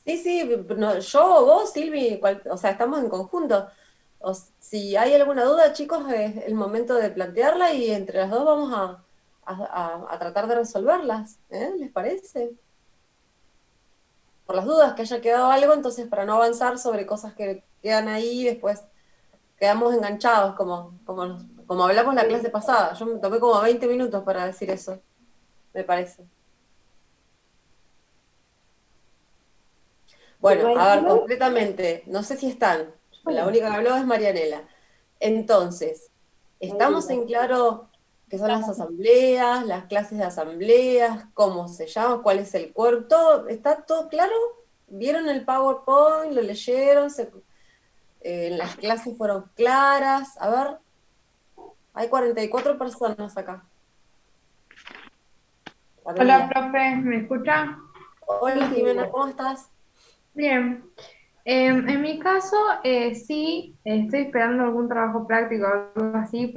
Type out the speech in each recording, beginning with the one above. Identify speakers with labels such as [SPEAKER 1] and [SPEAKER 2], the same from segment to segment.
[SPEAKER 1] Sí, sí, no, yo, vos, Silvi, o sea, estamos en conjunto. Si hay alguna duda, chicos, es el momento de plantearla y entre las dos vamos a tratar de resolverlas. ¿Les parece? Por las dudas que haya quedado algo, entonces para no avanzar sobre cosas que quedan ahí, después quedamos enganchados, como hablamos la clase pasada. Yo me tomé como 20 minutos para decir eso, me parece. Bueno, a ver,
[SPEAKER 2] Organizar,
[SPEAKER 1] concretamente, no sé si están. La
[SPEAKER 2] bueno,
[SPEAKER 1] única que habló es Marianela. Entonces,
[SPEAKER 2] no hay
[SPEAKER 1] ¿estamos
[SPEAKER 2] duda.
[SPEAKER 1] en claro qué son las asambleas, las clases de asambleas, cómo se llama, cuál es el cuerpo? ¿Está todo claro? ¿Vieron el PowerPoint? ¿Lo leyeron? ¿Las clases fueron claras? A ver, hay 44 personas acá para el
[SPEAKER 3] Hola,
[SPEAKER 1] día.
[SPEAKER 3] profe, ¿me escucha?
[SPEAKER 2] Sí,
[SPEAKER 1] Hola Jimena,
[SPEAKER 2] Silvina.
[SPEAKER 1] ¿cómo estás?
[SPEAKER 3] Bien. En mi caso, sí, estoy esperando algún trabajo práctico o algo así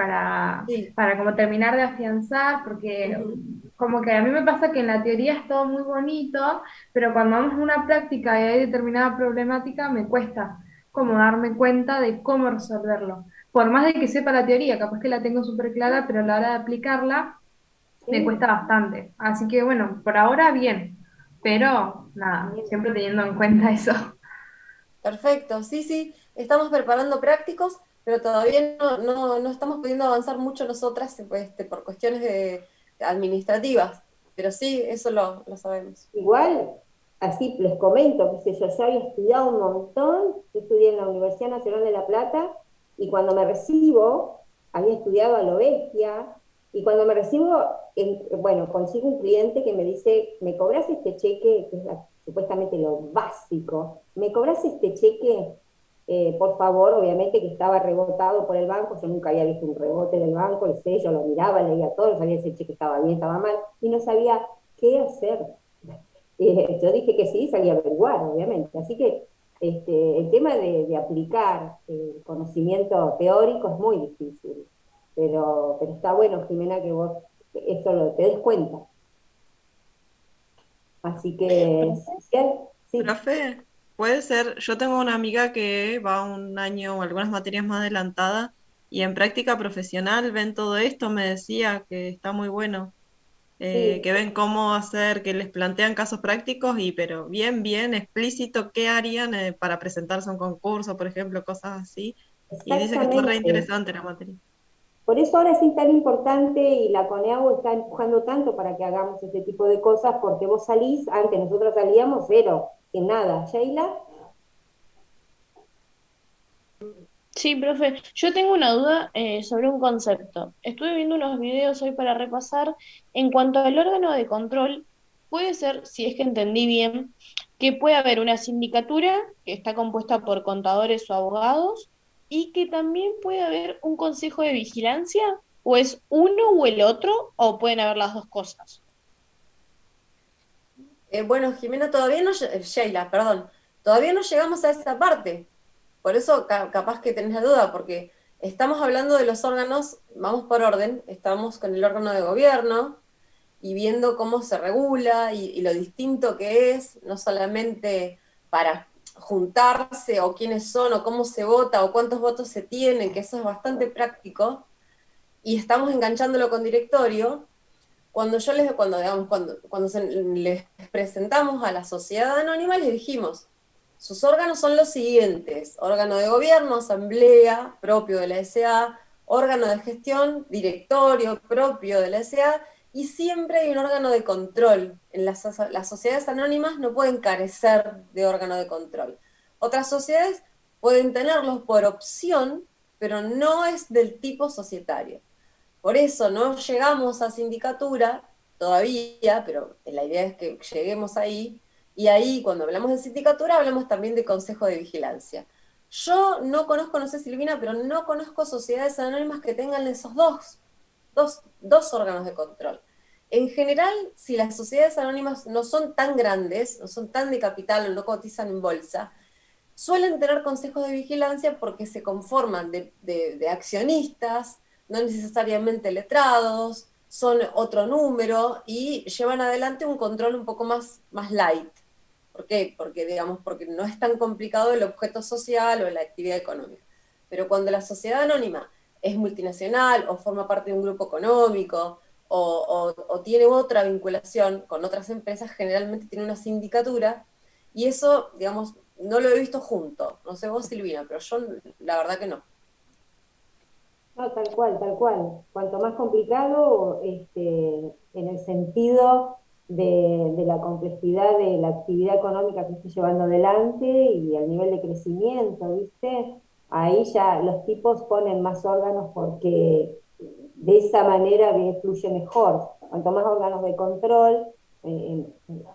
[SPEAKER 1] Sí.
[SPEAKER 3] para como terminar de afianzar, porque
[SPEAKER 1] Ujú.
[SPEAKER 3] como que a mí me pasa que en la teoría es todo muy bonito, pero cuando vamos a una práctica y hay determinada problemática, me cuesta como darme cuenta de cómo resolverlo. Por más de que sepa la teoría, capaz que la tengo súper clara, pero a la hora de aplicarla me
[SPEAKER 2] Sí,
[SPEAKER 3] cuesta bastante. Así que bueno, por ahora bien, pero nada,
[SPEAKER 2] bien.
[SPEAKER 3] siempre teniendo en cuenta eso.
[SPEAKER 1] Perfecto, sí, sí, estamos preparando prácticos, pero todavía no estamos pudiendo avanzar mucho nosotras por cuestiones administrativas, pero sí, eso lo sabemos.
[SPEAKER 2] Igual, así les comento, qué sé yo, ya había estudiado un montón, yo estudié en la Universidad Nacional de La Plata, y cuando me recibo, había estudiado a lo bestia, y cuando me recibo, bueno, consigo un cliente que me dice, ¿me cobras este cheque? Que es supuestamente lo básico, ¿me cobras este cheque? Por favor, obviamente que estaba rebotado por el banco, yo nunca había visto un rebote del banco, el sello, lo miraba, leía todo, no sabía si el cheque estaba bien, estaba mal, y no sabía qué hacer. Yo dije que sí, salí a averiguar, obviamente. Así que el tema de aplicar conocimiento teórico es muy difícil, pero está bueno, Jimena, que vos eso te des cuenta. Así que, sí,
[SPEAKER 4] Profe, puede ser, yo tengo una amiga que va un año o algunas materias más adelantada y en práctica profesional ven todo esto, me decía que está muy bueno,
[SPEAKER 2] sí,
[SPEAKER 4] que ven cómo hacer, que les plantean casos prácticos y pero bien, bien explícito qué harían para presentarse a un concurso, por ejemplo, cosas así. Y dice que está re
[SPEAKER 2] exactamente.
[SPEAKER 4] interesante la materia.
[SPEAKER 2] Por eso ahora es tan importante y la CONEAU está empujando tanto para que hagamos este tipo de cosas, porque vos salís, antes nosotros salíamos cero, sin nada. Sheila,
[SPEAKER 5] Sí, profe, yo tengo una duda sobre un concepto. Estuve viendo unos videos hoy para repasar. En cuanto al órgano de control, puede ser, si es que entendí bien, que puede haber una sindicatura que está compuesta por contadores o abogados y que también puede haber un consejo de vigilancia, o es uno o el otro, o pueden haber las dos cosas.
[SPEAKER 1] Bueno, Jimena, Sheila, perdón, todavía no llegamos a esa parte. Por eso capaz que tenés la duda, porque estamos hablando de los órganos, vamos por orden, estamos con el órgano de gobierno y viendo cómo se regula y lo distinto que es, no solamente para juntarse o quiénes son o cómo se vota o cuántos votos se tienen, que eso es bastante práctico, y estamos enganchándolo con directorio, les presentamos a la sociedad anónima, les dijimos, sus órganos son los siguientes: órgano de gobierno, asamblea, propio de la SA, órgano de gestión, directorio, propio de la SA, y siempre hay un órgano de control. Las sociedades anónimas no pueden carecer de órgano de control. Otras sociedades pueden tenerlos por opción, pero no es del tipo societario. Por eso no llegamos a sindicatura todavía, pero la idea es que lleguemos ahí. Y ahí, cuando hablamos de sindicatura, hablamos también de consejo de vigilancia. Yo no conozco, no sé Silvina, pero no conozco sociedades anónimas que tengan esos dos órganos de control. En general, si las sociedades anónimas no son tan grandes, no son tan de capital o no cotizan en bolsa, suelen tener consejos de vigilancia porque se conforman de accionistas, no necesariamente letrados, son otro número y llevan adelante un control un poco más light, ¿Por qué? Porque, digamos, porque no es tan complicado el objeto social o la actividad económica. Pero cuando la sociedad anónima es multinacional o forma parte de un grupo económico o tiene otra vinculación con otras empresas, generalmente tiene una sindicatura, y eso, digamos, no lo he visto junto. No sé vos, Silvina, pero yo la verdad que no.
[SPEAKER 2] No, tal cual, tal cual. Cuanto más complicado, en el sentido de la complejidad de la actividad económica que estoy llevando adelante y el nivel de crecimiento, ¿viste? Ahí ya los tipos ponen más órganos porque de esa manera fluye mejor. Cuanto más órganos de control,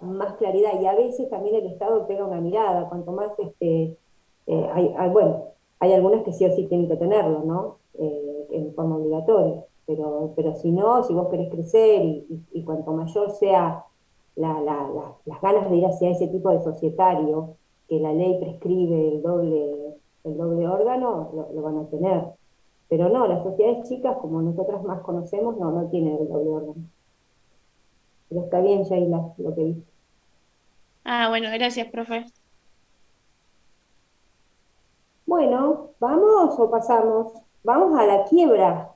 [SPEAKER 2] más claridad. Y a veces también el Estado pega una mirada. Cuanto más, bueno, hay algunas que sí o sí tienen que tenerlo, ¿no? En forma obligatoria. Pero si no, si vos querés crecer y cuanto mayor sea las ganas de ir hacia ese tipo de societario, que la ley prescribe el doble órgano, lo van a tener. Pero no, las sociedades chicas, como nosotras más conocemos, no tienen el doble órgano. Pero está bien, Sheila, lo que dice.
[SPEAKER 5] Ah, bueno, gracias, profe.
[SPEAKER 2] Bueno, ¿vamos o pasamos? Vamos a la quiebra.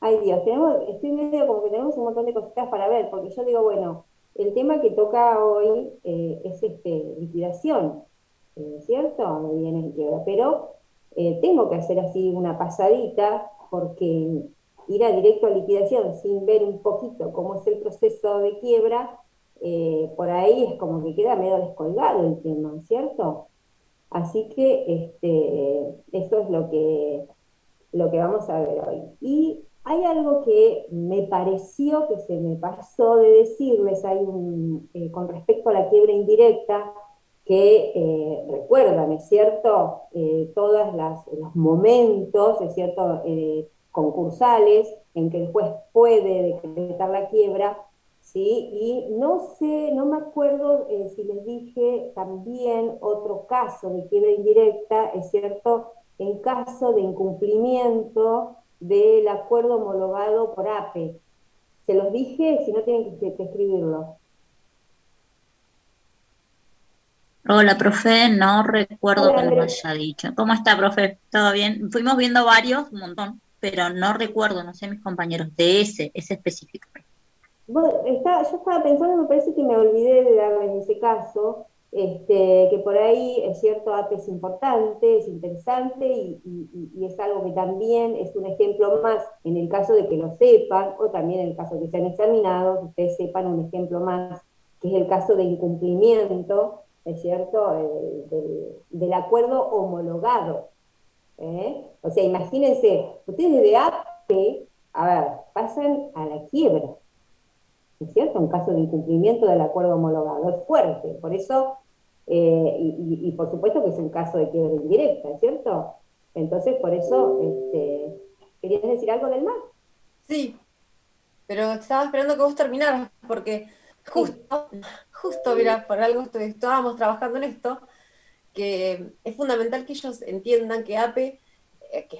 [SPEAKER 2] Ay Dios, estoy medio como que tenemos un montón de cositas para ver, porque yo digo, bueno, el tema que toca hoy es liquidación, ¿cierto? De bienes en quiebra, pero tengo que hacer así una pasadita, porque ir a directo a liquidación sin ver un poquito cómo es el proceso de quiebra, por ahí es como que queda medio descolgado el tema, ¿cierto? Así que eso es lo que vamos a ver hoy. Y hay algo que me pareció que se me pasó de decirles, con respecto a la quiebra indirecta, que recuerdan, ¿es cierto? Todos los momentos, ¿es cierto? Concursales en que el juez puede decretar la quiebra, ¿sí? Y no sé, no me acuerdo si les dije también otro caso de quiebra indirecta, ¿es cierto? En caso de incumplimiento del acuerdo homologado por APE. Se los dije, si no tienen que escribirlo.
[SPEAKER 6] Hola, profe, no recuerdo
[SPEAKER 2] Hola,
[SPEAKER 6] que nos
[SPEAKER 2] Andrés.
[SPEAKER 6] haya dicho. ¿Cómo está, profe? ¿Todo bien? Fuimos viendo varios, un montón, pero no recuerdo, no sé mis compañeros, de ese específico.
[SPEAKER 2] Bueno, yo estaba pensando, me parece que me olvidé de darles ese caso, que por ahí es cierto, APE es importante, es interesante y es algo que también es un ejemplo más en el caso de que lo sepan, o también en el caso de que sean examinados, que ustedes sepan un ejemplo más, que es el caso de incumplimiento, es cierto, del acuerdo homologado. O sea, imagínense, ustedes de APE, a ver, pasan a la quiebra. ¿No es cierto? En caso de incumplimiento del acuerdo homologado. Es fuerte, por eso, y por supuesto que es un caso de quiebra indirecta, ¿es cierto? Entonces, por eso, ¿querías decir algo del mar?
[SPEAKER 1] Sí, pero estaba esperando que vos terminaras, porque
[SPEAKER 2] Sí.
[SPEAKER 1] justo, mira, por algo estábamos trabajando en esto, que es fundamental que ellos entiendan que APE, que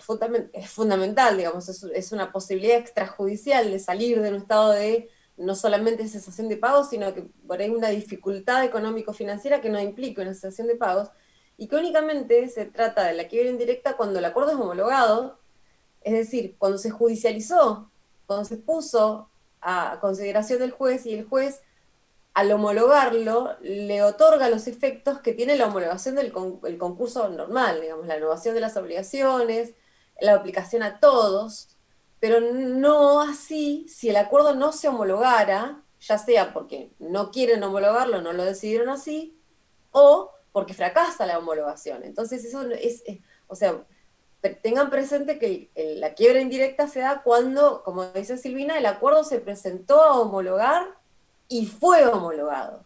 [SPEAKER 1] es fundamental, digamos, es una posibilidad extrajudicial de salir de un estado de no solamente cesación de pagos, sino que por ahí una dificultad económico-financiera que no implica una cesación de pagos, y que únicamente se trata de la quiebra indirecta cuando el acuerdo es homologado, es decir, cuando se judicializó, cuando se puso a consideración del juez y el juez al homologarlo, le otorga los efectos que tiene la homologación del el concurso normal, digamos, la renovación de las obligaciones, la aplicación a todos, pero no así si el acuerdo no se homologara, ya sea porque no quieren homologarlo, no lo decidieron así, o porque fracasa la homologación. Entonces eso o sea, tengan presente que la quiebra indirecta se da cuando, como dice Silvina, el acuerdo se presentó a homologar y fue homologado.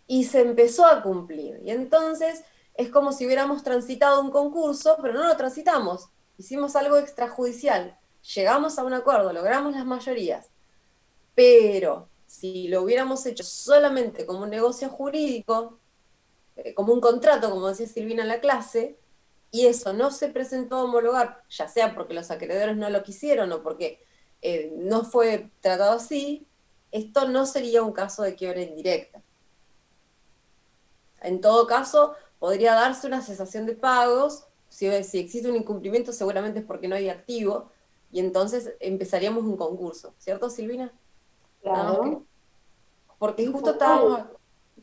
[SPEAKER 1] Y se empezó a cumplir. Y entonces es como si hubiéramos transitado un concurso, pero no lo transitamos. Hicimos algo extrajudicial. Llegamos a un acuerdo, logramos las mayorías. Pero si lo hubiéramos hecho solamente como un negocio jurídico, como un contrato, como decía Silvina en la clase, y eso no se presentó a homologar, ya sea porque los acreedores no lo quisieron o porque no fue tratado así, esto no sería un caso de quiebra indirecta. En todo caso, podría darse una cesación de pagos, si existe un incumplimiento seguramente es porque no hay activo, y entonces empezaríamos un concurso, ¿cierto, Silvina? Nada más que,
[SPEAKER 2] Claro.
[SPEAKER 1] porque
[SPEAKER 2] Sí,
[SPEAKER 1] justo
[SPEAKER 2] tal cual.
[SPEAKER 1] estábamos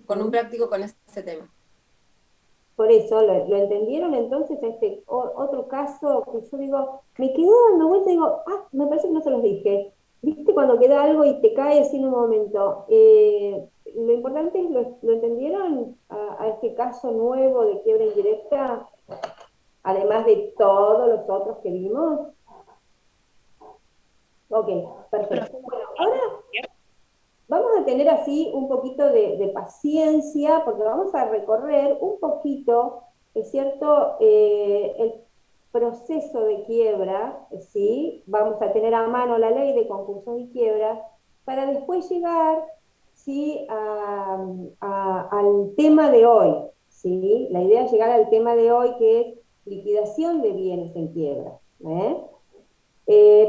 [SPEAKER 1] con un práctico con ese tema.
[SPEAKER 2] Por eso, ¿lo entendieron entonces este otro caso que yo digo, me quedó dando vuelta y digo, me parece que no se los dije. ¿Viste cuando queda algo y te cae así en un momento? Lo importante es, ¿lo entendieron a este caso nuevo de quiebra indirecta, además de todos los otros que vimos? Ok, perfecto. Bueno, ahora vamos a tener así un poquito de paciencia, porque vamos a recorrer un poquito, es cierto, el proceso de quiebra, ¿sí? Vamos a tener a mano la ley de concursos y quiebras, para después llegar, ¿sí? Al tema de hoy, ¿sí? La idea es llegar al tema de hoy, que es liquidación de bienes en quiebra, ¿eh?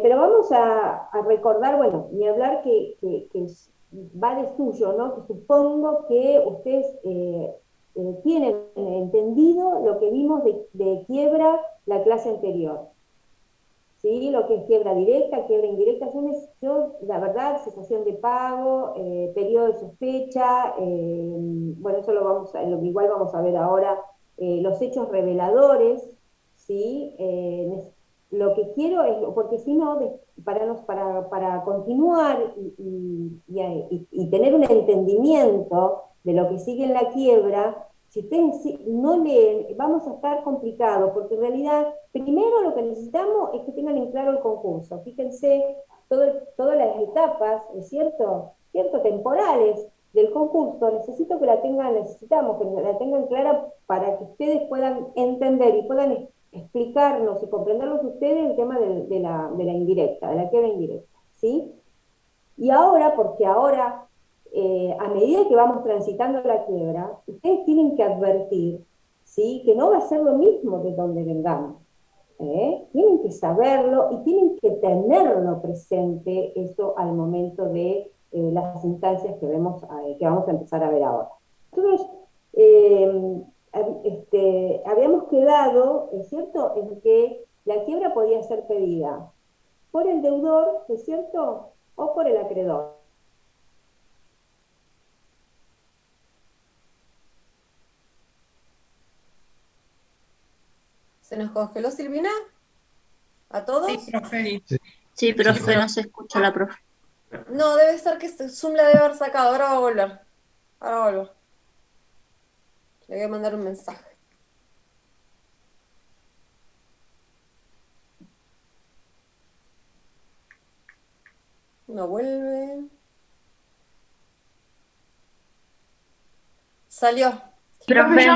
[SPEAKER 2] Pero vamos a recordar, bueno, ni hablar que va de suyo, ¿no? Que supongo que ustedes tienen entendido lo que vimos de quiebra la clase anterior. ¿Sí? Lo que es quiebra directa, quiebra indirecta, yo la verdad, cesación de pago, periodo de sospecha, bueno, eso igual vamos a ver ahora, los hechos reveladores, ¿sí? Lo que quiero es, porque si no, para continuar y tener un entendimiento de lo que sigue en la quiebra, si ustedes no leen, vamos a estar complicados, porque en realidad, primero lo que necesitamos es que tengan en claro el concurso. Fíjense todas las etapas, ¿es cierto? ¿Cierto? Temporales del concurso, necesitamos que la tengan clara para que ustedes puedan entender y puedan explicarnos y comprenderlos ustedes el tema de la indirecta, de la quiebra indirecta, ¿sí? Y ahora, porque ahora, a medida que vamos transitando la quiebra, ustedes tienen que advertir, ¿sí? Que no va a ser lo mismo de donde vengamos. Tienen que saberlo y tienen que tenerlo presente eso al momento de las instancias que vamos a empezar a ver ahora. Nosotros habíamos quedado, ¿es cierto?, en que la quiebra podía ser pedida por el deudor, ¿es cierto?, o por el acreedor.
[SPEAKER 1] ¿Se nos congeló, Silvina? ¿A
[SPEAKER 6] Sí,
[SPEAKER 1] todos?
[SPEAKER 6] profe. Sí, profe, no se escucha la profe.
[SPEAKER 1] No, debe ser que Zoom la debe haber sacado. Ahora va a volver. Ahora va a volver. Le voy a mandar un mensaje. No vuelve. Salió.
[SPEAKER 3] Profe,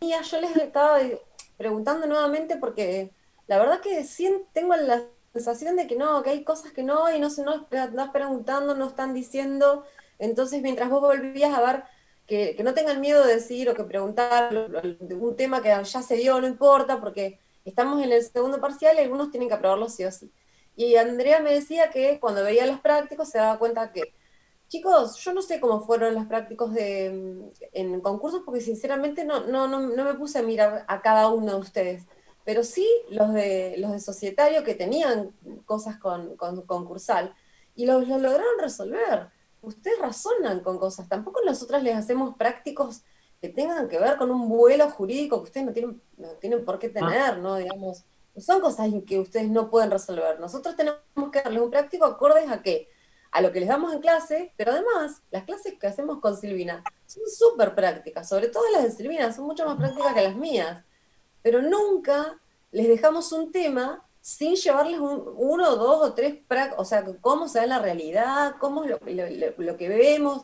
[SPEAKER 1] Yo les estaba preguntando nuevamente porque la verdad que sí tengo la sensación de que no, que hay cosas que no, y no estás preguntando, no están diciendo. Entonces, mientras vos volvías a ver que no tengan miedo de decir o que preguntar de un tema que ya se dio, no importa, porque estamos en el segundo parcial y algunos tienen que aprobarlo sí o sí. Y Andrea me decía que cuando veía los prácticos se daba cuenta que chicos, yo no sé cómo fueron los prácticos en concursos porque sinceramente no me puse a mirar a cada uno de ustedes, pero sí los de societario que tenían cosas con concursal y los lograron resolver. Ustedes razonan con cosas, tampoco nosotras les hacemos prácticos que tengan que ver con un vuelo jurídico que ustedes no tienen por qué tener, ¿no? Digamos, son cosas que ustedes no pueden resolver. Nosotros tenemos que darles un práctico acordes a qué, a lo que les damos en clase, pero además las clases que hacemos con Silvina son súper prácticas, sobre todo las de Silvina, son mucho más prácticas que las mías, pero nunca les dejamos un tema sin llevarles uno, dos o tres, o sea, cómo se da en la realidad, cómo es lo que vemos,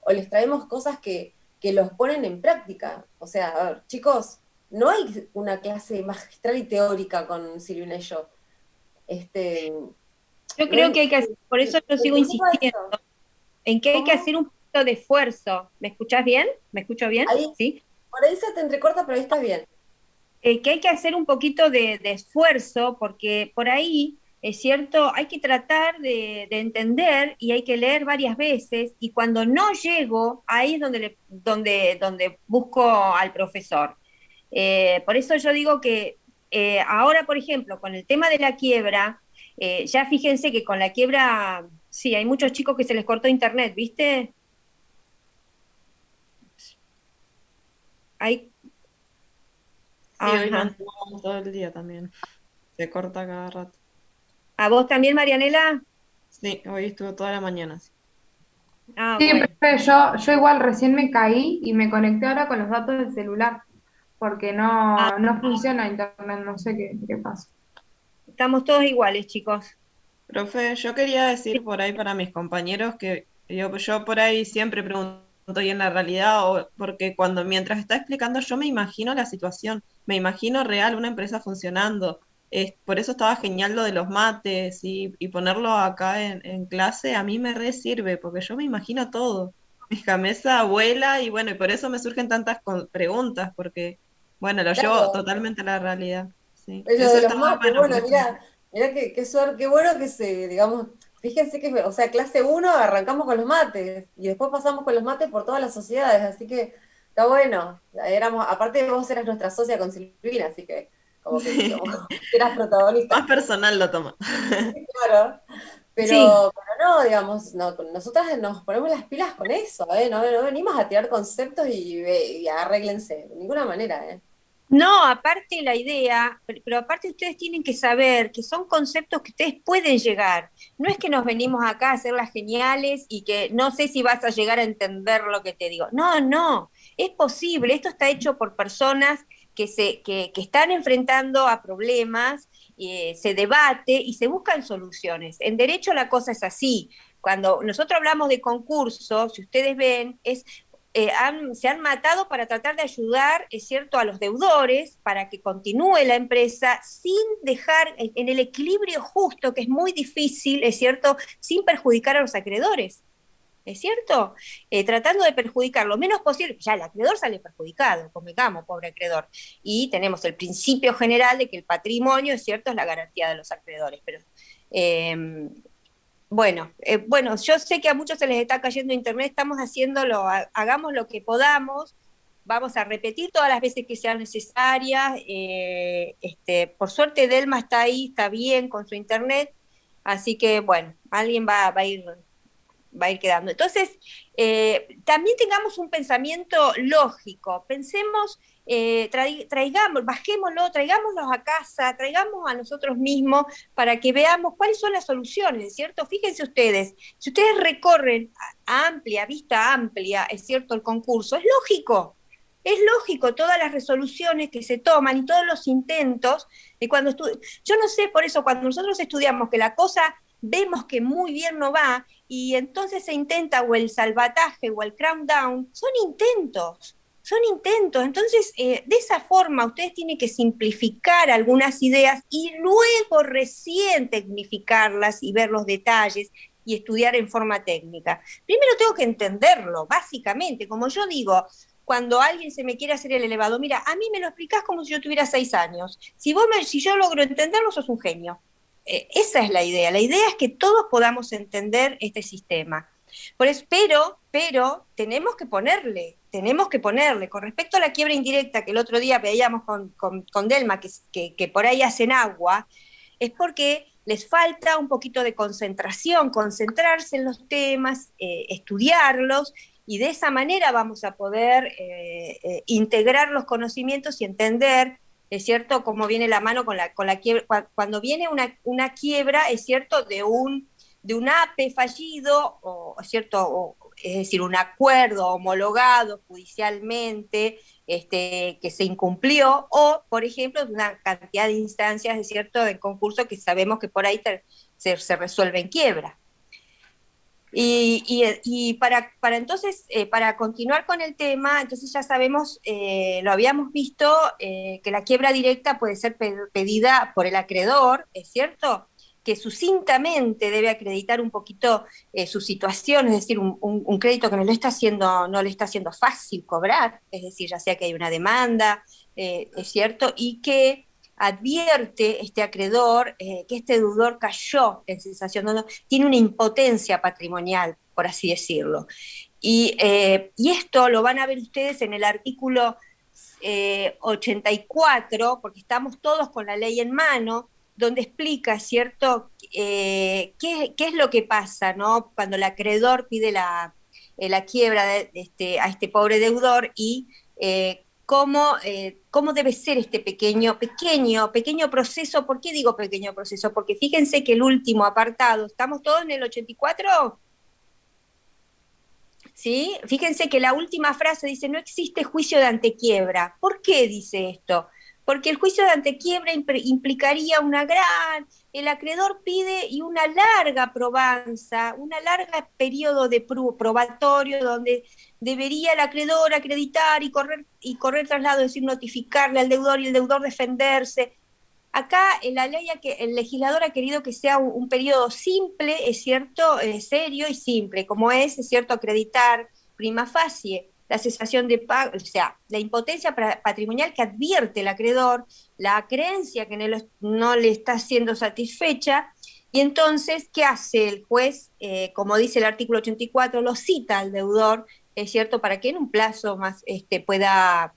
[SPEAKER 1] o les traemos cosas que los ponen en práctica. O sea, a ver, chicos, no hay una clase magistral y teórica con Silvina y yo.
[SPEAKER 7] Yo
[SPEAKER 1] No
[SPEAKER 7] creo
[SPEAKER 1] es,
[SPEAKER 7] que hay que hacer, por eso yo
[SPEAKER 1] me
[SPEAKER 7] sigo
[SPEAKER 1] preocupa
[SPEAKER 7] insistiendo,
[SPEAKER 1] eso.
[SPEAKER 7] en que hay que
[SPEAKER 1] ¿Cómo?
[SPEAKER 7] hacer un poquito de esfuerzo. ¿Me escuchás bien? ¿Me escucho bien?
[SPEAKER 1] Ahí,
[SPEAKER 7] ¿Sí?
[SPEAKER 1] por ahí se te entrecorta, pero ahí está bien.
[SPEAKER 7] Que hay que hacer un poquito de esfuerzo, porque por ahí es cierto, hay que tratar de entender y hay que leer varias veces, y cuando no llego, ahí es donde busco al profesor. Por eso yo digo que ahora, por ejemplo, con el tema de la quiebra, ya fíjense que con la quiebra, sí, hay muchos chicos que se les cortó internet, ¿viste? Hay,
[SPEAKER 4] Sí, hoy no
[SPEAKER 7] ajá.
[SPEAKER 4] andamos todo el día también. Se corta cada rato.
[SPEAKER 7] ¿A vos también, Marianela?
[SPEAKER 4] Sí, hoy estuvo toda la mañana. Sí.
[SPEAKER 7] Ah,
[SPEAKER 3] Sí,
[SPEAKER 7] bueno.
[SPEAKER 3] profe, yo igual recién me caí y me conecté ahora con los datos del celular, porque
[SPEAKER 7] Ah,
[SPEAKER 3] no funciona internet, no sé qué pasa.
[SPEAKER 7] estamos todos iguales, chicos.
[SPEAKER 4] Profe, yo quería decir por ahí para mis compañeros que yo por ahí siempre pregunto y en la realidad, porque mientras está explicando yo me imagino la situación, me imagino real una empresa funcionando. Por eso estaba genial lo de los mates y ponerlo acá en clase, a mí me re sirve, porque yo me imagino todo. Mi cabeza vuela y bueno, y por eso me surgen tantas preguntas, porque bueno, lo llevo
[SPEAKER 1] Claro,
[SPEAKER 4] totalmente a la realidad. Sí,
[SPEAKER 1] lo
[SPEAKER 4] eso
[SPEAKER 1] de los
[SPEAKER 4] está muy
[SPEAKER 1] mates,
[SPEAKER 4] bueno,
[SPEAKER 1] bueno,
[SPEAKER 4] por ejemplo.
[SPEAKER 1] mira qué suerte, qué bueno que digamos, fíjense que, o sea, clase uno arrancamos con los mates y después pasamos con los mates por todas las sociedades, así que está bueno. Aparte vos eras nuestra socia con Silvina, así que como que eras protagonista.
[SPEAKER 4] Más personal lo toma.
[SPEAKER 1] Claro,
[SPEAKER 7] Sí.
[SPEAKER 1] pero no, digamos, no, nosotras nos ponemos las pilas con eso, ¿eh? No venimos a tirar conceptos y arréglense, de ninguna manera, ¿eh?
[SPEAKER 7] No, aparte la idea, pero aparte ustedes tienen que saber que son conceptos que ustedes pueden llegar. No es que nos venimos acá a hacer las geniales y que no sé si vas a llegar a entender lo que te digo. No, no, es posible. Esto está hecho por personas que están enfrentando a problemas, se debate y se buscan soluciones. En derecho la cosa es así. Cuando nosotros hablamos de concurso, si ustedes ven, se han matado para tratar de ayudar, es cierto, a los deudores para que continúe la empresa sin dejar en el equilibrio justo, que es muy difícil, es cierto, sin perjudicar a los acreedores. ¿Es cierto? Tratando de perjudicar lo menos posible, ya el acreedor sale perjudicado, convengamos, pobre acreedor. Y tenemos el principio general de que el patrimonio, es cierto, es la garantía de los acreedores. Pero bueno, yo sé que a muchos se les está cayendo internet, estamos haciéndolo, hagamos lo que podamos, vamos a repetir todas las veces que sean necesarias. Por suerte Delma está ahí, está bien con su internet, así que bueno, alguien va a ir quedando. Entonces, también tengamos un pensamiento lógico, pensemos, bajémoslo, traigámoslos a casa, traigamos a nosotros mismos para que veamos cuáles son las soluciones, ¿cierto? Fíjense ustedes, si ustedes recorren vista amplia, es cierto, el concurso, es lógico todas las resoluciones que se toman y todos los intentos de yo no sé, por eso cuando nosotros estudiamos que la cosa vemos que muy bien no va, y entonces se intenta o el salvataje o el crown down, son intentos. Entonces, de esa forma, ustedes tienen que simplificar algunas ideas y luego recién tecnificarlas y ver los detalles y estudiar en forma técnica. Primero tengo que entenderlo, básicamente, como yo digo, cuando alguien se me quiere hacer el elevado, mira, a mí me lo explicás como si yo tuviera 6 años. Si yo logro entenderlo, sos un genio. Esa es la idea. La idea es que todos podamos entender este sistema. Pero tenemos que ponerle. Con respecto a la quiebra indirecta que el otro día veíamos con Delma, que por ahí hacen agua, es porque les falta un poquito de concentración, concentrarse en los temas, estudiarlos, y de esa manera vamos a poder integrar los conocimientos y entender, es cierto, cómo viene la mano con la quiebra. Cuando viene una quiebra, es cierto, de un APE fallido, es cierto, es decir, un acuerdo homologado judicialmente, que se incumplió, o, por ejemplo, de una cantidad de instancias, es cierto, de concurso que sabemos que por ahí se resuelve en quiebra. Y para entonces, para continuar con el tema, entonces ya sabemos, lo habíamos visto, que la quiebra directa puede ser pedida por el acreedor, ¿es cierto? Que sucintamente debe acreditar un poquito su situación, es decir, un crédito que no le está haciendo fácil cobrar, es decir, ya sea que hay una demanda, es cierto, y que advierte este acreedor que este deudor cayó en cesación, tiene una impotencia patrimonial, por así decirlo. Y esto lo van a ver ustedes en el artículo 84, porque estamos todos con la ley en mano, donde explica, ¿cierto?, qué es lo que pasa, ¿no?, cuando el acreedor pide la quiebra a este pobre deudor y cómo debe ser este pequeño proceso. ¿Por qué digo pequeño proceso? Porque fíjense que el último apartado, ¿estamos todos en el 84? ¿Sí? Fíjense que la última frase dice, no existe juicio de antequiebra. ¿Por qué dice esto? Porque el juicio de antequiebra implicaría el acreedor pide y una larga probanza, una larga periodo de probatorio donde debería el acreedor acreditar y correr traslado, es decir, notificarle al deudor y el deudor defenderse. Acá la ley, el legislador ha querido que sea un periodo simple, es cierto, serio y simple, como es cierto, acreditar prima facie la cesación de pago, o sea, la impotencia patrimonial que advierte el acreedor, la creencia que no le está siendo satisfecha, y entonces, ¿qué hace el juez? Como dice el artículo 84, lo cita al deudor, es cierto, para que en un plazo más pueda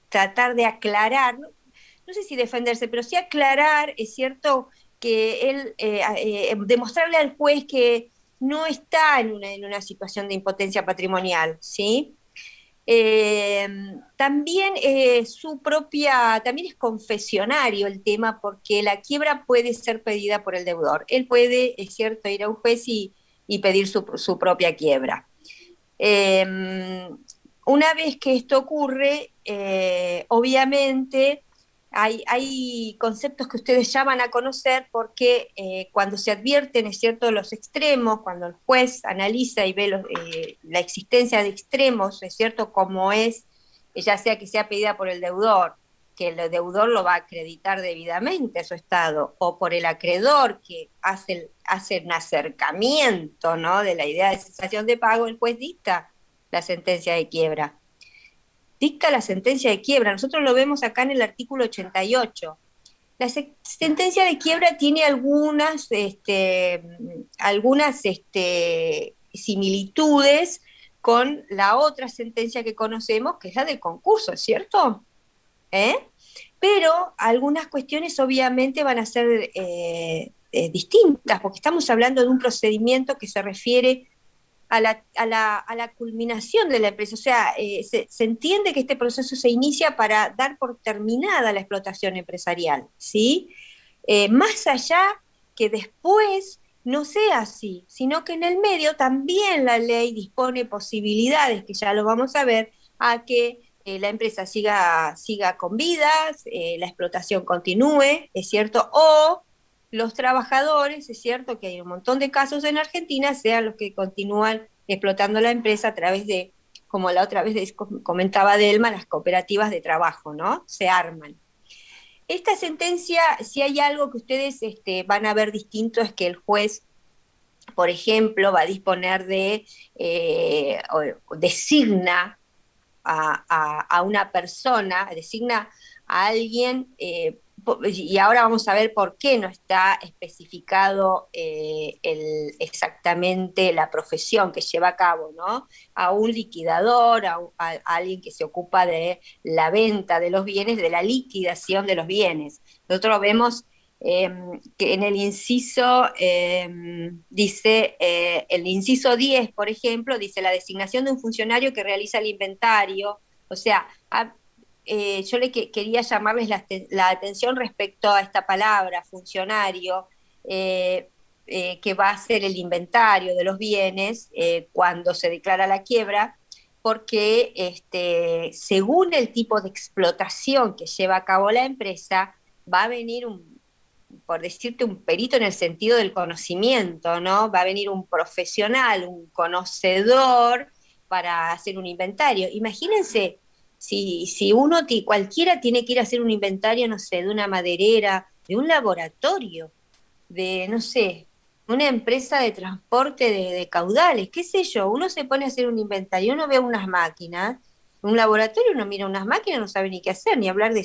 [SPEAKER 7] tratar de aclarar, no sé si defenderse, pero sí aclarar, es cierto, que él, demostrarle al juez que no está en una situación de impotencia patrimonial, ¿sí? También también es confesionario el tema, porque la quiebra puede ser pedida por el deudor. Él puede, es cierto, ir a un juez y pedir su propia quiebra. Una vez que esto ocurre, obviamente hay conceptos que ustedes ya van a conocer, porque cuando se advierten, es cierto, los extremos, cuando el juez analiza y ve la existencia de extremos, es cierto, como es, ya sea que sea pedida por el deudor, que el deudor lo va a acreditar debidamente a su estado, o por el acreedor que hace un acercamiento, ¿no?, de la idea de cesación de pago, el juez dicta la sentencia de quiebra. Dicta la sentencia de quiebra. Nosotros lo vemos acá en el artículo 88. La sentencia de quiebra tiene algunas similitudes con la otra sentencia que conocemos, que es la del concurso, ¿cierto? Pero algunas cuestiones obviamente van a ser distintas, porque estamos hablando de un procedimiento que se refiere a la culminación de la empresa. O sea, se entiende que este proceso se inicia para dar por terminada la explotación empresarial, ¿sí? Más allá que después no sea así, sino que en el medio también la ley dispone posibilidades, que ya lo vamos a ver, a que la empresa siga con vida, la explotación continúe, ¿es cierto? O los trabajadores, es cierto que hay un montón de casos en Argentina, sean los que continúan explotando la empresa a través de, como la otra vez comentaba Delma, las cooperativas de trabajo, ¿no? Se arman. Esta sentencia, si hay algo que ustedes van a ver distinto, es que el juez, por ejemplo, va a disponer designa a una persona, designa a alguien, y ahora vamos a ver por qué no está especificado exactamente la profesión que lleva a cabo, ¿no? A un liquidador, a alguien que se ocupa de la venta de los bienes, de la liquidación de los bienes. Nosotros vemos que en el inciso, dice, el inciso 10, por ejemplo, dice la designación de un funcionario que realiza el inventario. O sea, yo quería llamarles la atención respecto a esta palabra, funcionario, que va a hacer el inventario de los bienes cuando se declara la quiebra, porque según el tipo de explotación que lleva a cabo la empresa, va a venir por decirte, un perito en el sentido del conocimiento, ¿no? Va a venir un profesional, un conocedor para hacer un inventario. Imagínense, si cualquiera tiene que ir a hacer un inventario, no sé, de una maderera, de un laboratorio, de, no sé, una empresa de transporte de caudales, qué sé yo, uno se pone a hacer un inventario, uno ve unas máquinas, un laboratorio, uno mira unas máquinas, no sabe ni qué hacer, ni hablar de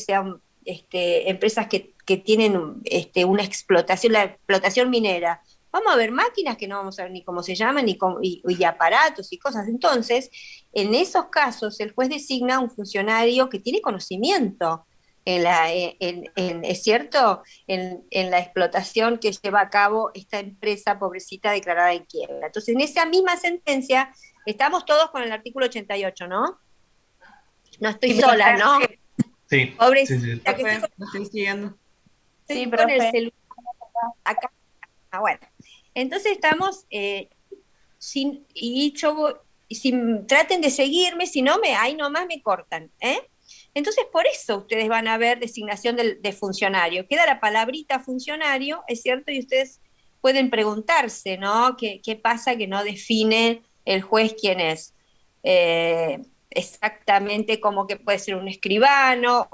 [SPEAKER 7] empresas que tienen una explotación, la explotación minera. Vamos a ver máquinas que no vamos a ver ni cómo se llaman, y aparatos y cosas. Entonces, en esos casos, el juez designa un funcionario que tiene conocimiento es cierto, en la explotación que lleva a cabo esta empresa pobrecita declarada en quiebra. Entonces, en esa misma sentencia, estamos todos con el artículo 88, ¿no? No estoy sola, ¿no?
[SPEAKER 8] Sí,
[SPEAKER 7] Pobrecita, que
[SPEAKER 4] Profe, lo estoy siguiendo.
[SPEAKER 5] Sí,
[SPEAKER 7] con el
[SPEAKER 5] profe.
[SPEAKER 7] celular acá. Bueno, entonces estamos, traten de seguirme, si no, ahí nomás me cortan, ¿eh? Entonces, por eso ustedes van a ver designación de funcionario. Queda la palabrita funcionario, es cierto, y ustedes pueden preguntarse, ¿no? ¿Qué pasa que no define el juez quién es? Exactamente como que puede ser un escribano,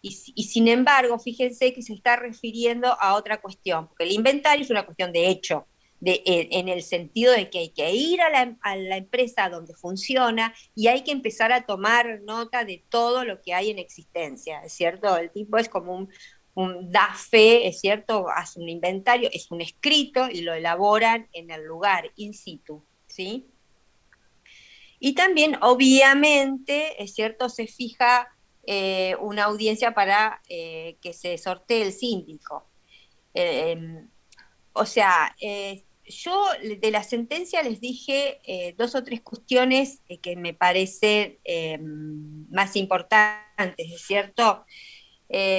[SPEAKER 7] y sin embargo, fíjense que se está refiriendo a otra cuestión, porque el inventario es una cuestión de hecho, en el sentido de que hay que ir a la empresa donde funciona y hay que empezar a tomar nota de todo lo que hay en existencia, ¿es cierto? El tipo es como da fe, ¿es cierto? Hace un inventario, es un escrito y lo elaboran en el lugar, in situ, ¿sí? Y también, obviamente, es cierto, se fija una audiencia para que se sortee el síndico. O sea, yo de la sentencia les dije dos o tres cuestiones que me parecen más importantes, ¿es cierto?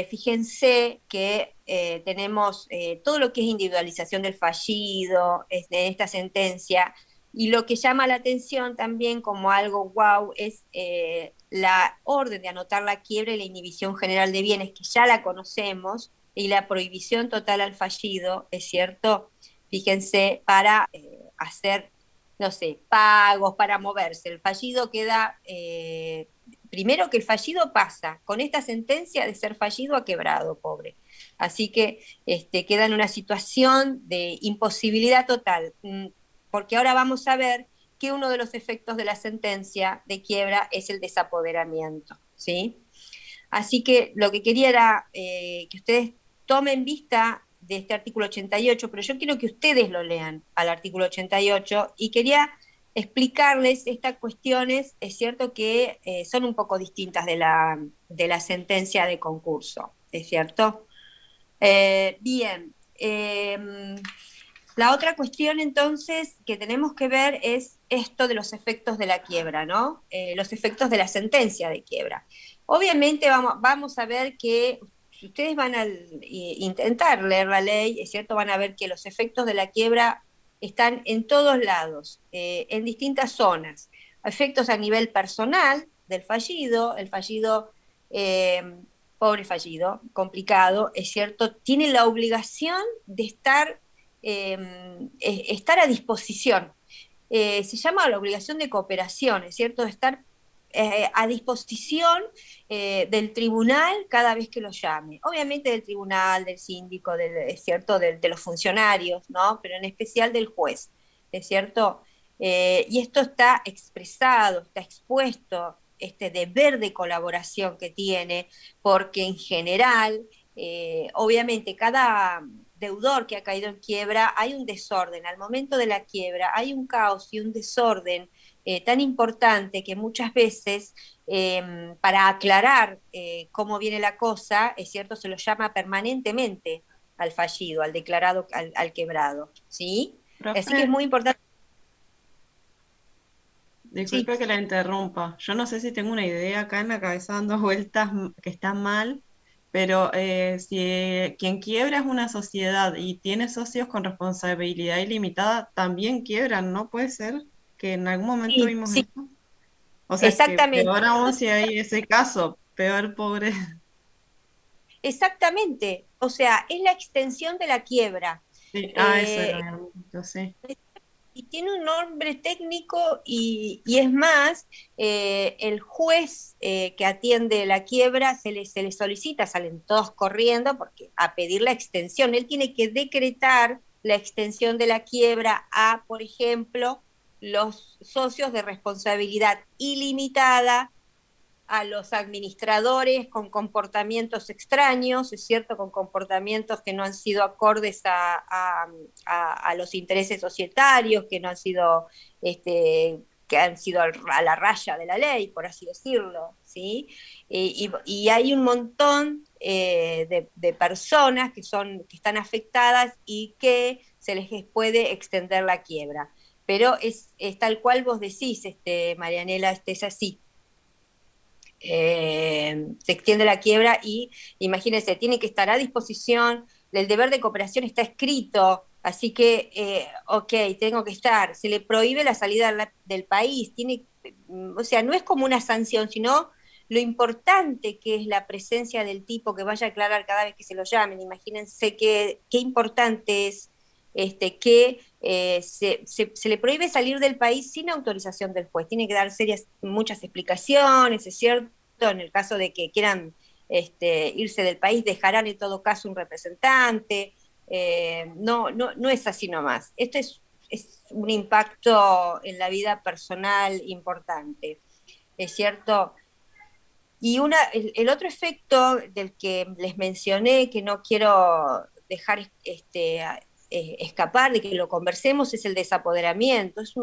[SPEAKER 7] Fíjense que tenemos todo lo que es individualización del fallido en esta sentencia, y lo que llama la atención también como algo wow es la orden de anotar la quiebra y la inhibición general de bienes, que ya la conocemos, y la prohibición total al fallido, ¿es cierto? Fíjense, para hacer, no sé, pagos, para moverse. El fallido queda, primero que el fallido pasa con esta sentencia de ser fallido a quebrado, pobre. Así que queda en una situación de imposibilidad total, porque ahora vamos a ver que uno de los efectos de la sentencia de quiebra es el desapoderamiento, ¿sí? Así que lo que quería era que ustedes tomen vista de este artículo 88, pero yo quiero que ustedes lo lean al artículo 88, y quería explicarles estas cuestiones, es cierto que son un poco distintas de la sentencia de concurso, ¿es cierto? Bien, la otra cuestión entonces que tenemos que ver es esto de los efectos de la quiebra, ¿no? Los efectos de la sentencia de quiebra. Obviamente vamos a ver que si ustedes van a intentar leer la ley, es cierto, van a ver que los efectos de la quiebra están en todos lados, en distintas zonas. Efectos a nivel personal del fallido, el fallido, pobre fallido, complicado, es cierto, tiene la obligación de estar a disposición. Se llama la obligación de cooperación, es cierto, de estar a disposición del tribunal cada vez que lo llame. Obviamente del tribunal, del síndico, es cierto, de los funcionarios, ¿no? Pero en especial del juez, ¿es cierto? Y esto está expresado, está expuesto, este deber de colaboración que tiene, porque en general, obviamente cada deudor que ha caído en quiebra, hay un desorden. Al momento de la quiebra hay un caos y un desorden tan importante que muchas veces, para aclarar cómo viene la cosa, es cierto, se lo llama permanentemente al fallido, al declarado, al quebrado, ¿sí?
[SPEAKER 4] Profe,
[SPEAKER 7] Así que es muy importante.
[SPEAKER 4] disculpe
[SPEAKER 7] Sí.
[SPEAKER 4] que la interrumpa. Yo no sé si tengo una idea acá en la cabeza dando vueltas que está mal, pero si quien quiebra es una sociedad y tiene socios con responsabilidad ilimitada, también quiebran, ¿no? Puede ser que en algún momento
[SPEAKER 7] Sí,
[SPEAKER 4] vimos
[SPEAKER 7] sí,
[SPEAKER 4] eso. O sea, que
[SPEAKER 7] exactamente.
[SPEAKER 4] peor aún si hay ese caso, peor pobre.
[SPEAKER 7] Exactamente. O sea, es la extensión de la quiebra.
[SPEAKER 4] Sí, eso era
[SPEAKER 7] Eh,
[SPEAKER 4] mi argumento, sí.
[SPEAKER 7] y tiene un nombre técnico, y es más, el juez que atiende la quiebra se le solicita, salen todos corriendo porque a pedir la extensión. Él tiene que decretar la extensión de la quiebra a, por ejemplo, los socios de responsabilidad ilimitada a los administradores con comportamientos extraños, es cierto, con comportamientos que no han sido acordes a los intereses societarios, que no han sido, que han sido a la raya de la ley, por así decirlo, ¿sí? Y hay un montón de personas que están afectadas y que se les puede extender la quiebra. Pero es tal cual vos decís, Marianela, es así. Se extiende la quiebra y imagínense, tiene que estar a disposición, el deber de cooperación está escrito, así que, ok, tengo que estar, se le prohíbe la salida del país, o sea, no es como una sanción, sino lo importante que es la presencia del tipo que vaya a aclarar cada vez que se lo llamen. Imagínense qué importante es que se le prohíbe salir del país sin autorización del juez. Tiene que dar muchas explicaciones, es cierto, en el caso de que quieran irse del país, dejarán en todo caso un representante. No es así nomás. Esto es un impacto en la vida personal importante, es cierto. Y el otro efecto del que les mencioné, que no quiero dejar escapar de que lo conversemos, es el desapoderamiento. Es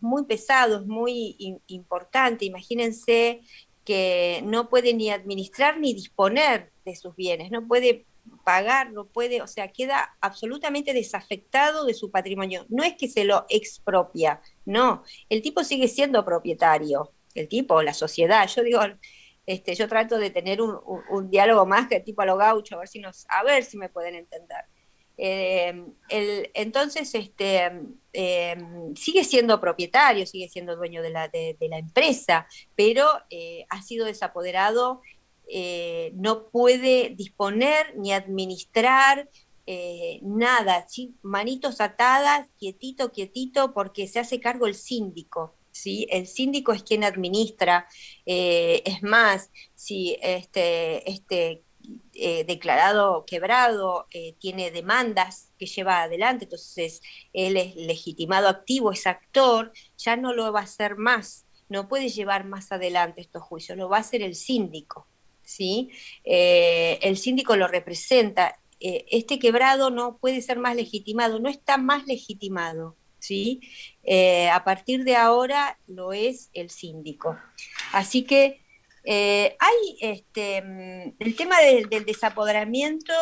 [SPEAKER 7] muy pesado, es muy importante. Imagínense que no puede ni administrar ni disponer de sus bienes, no puede pagar, no puede, o sea, queda absolutamente desafectado de su patrimonio. No es que se lo expropia, no, el tipo sigue siendo propietario, el tipo, la sociedad. Yo digo, yo trato de tener un diálogo más que tipo a lo gaucho, a ver si me pueden entender. Entonces, sigue siendo propietario, sigue siendo dueño de la empresa, pero ha sido desapoderado, no puede disponer ni administrar nada, ¿sí? Manitos atadas, quietito, quietito, porque se hace cargo el síndico. ¿Sí? El síndico es quien administra, es más, si declarado quebrado, tiene demandas que lleva adelante, entonces él es legitimado activo, es actor, ya no lo va a hacer más, no puede llevar más adelante estos juicios, lo va a hacer el síndico, ¿sí? El síndico lo representa, este quebrado no puede ser más legitimado, no está más legitimado, ¿sí? A partir de ahora lo es el síndico. Así que hay el tema del desapoderamiento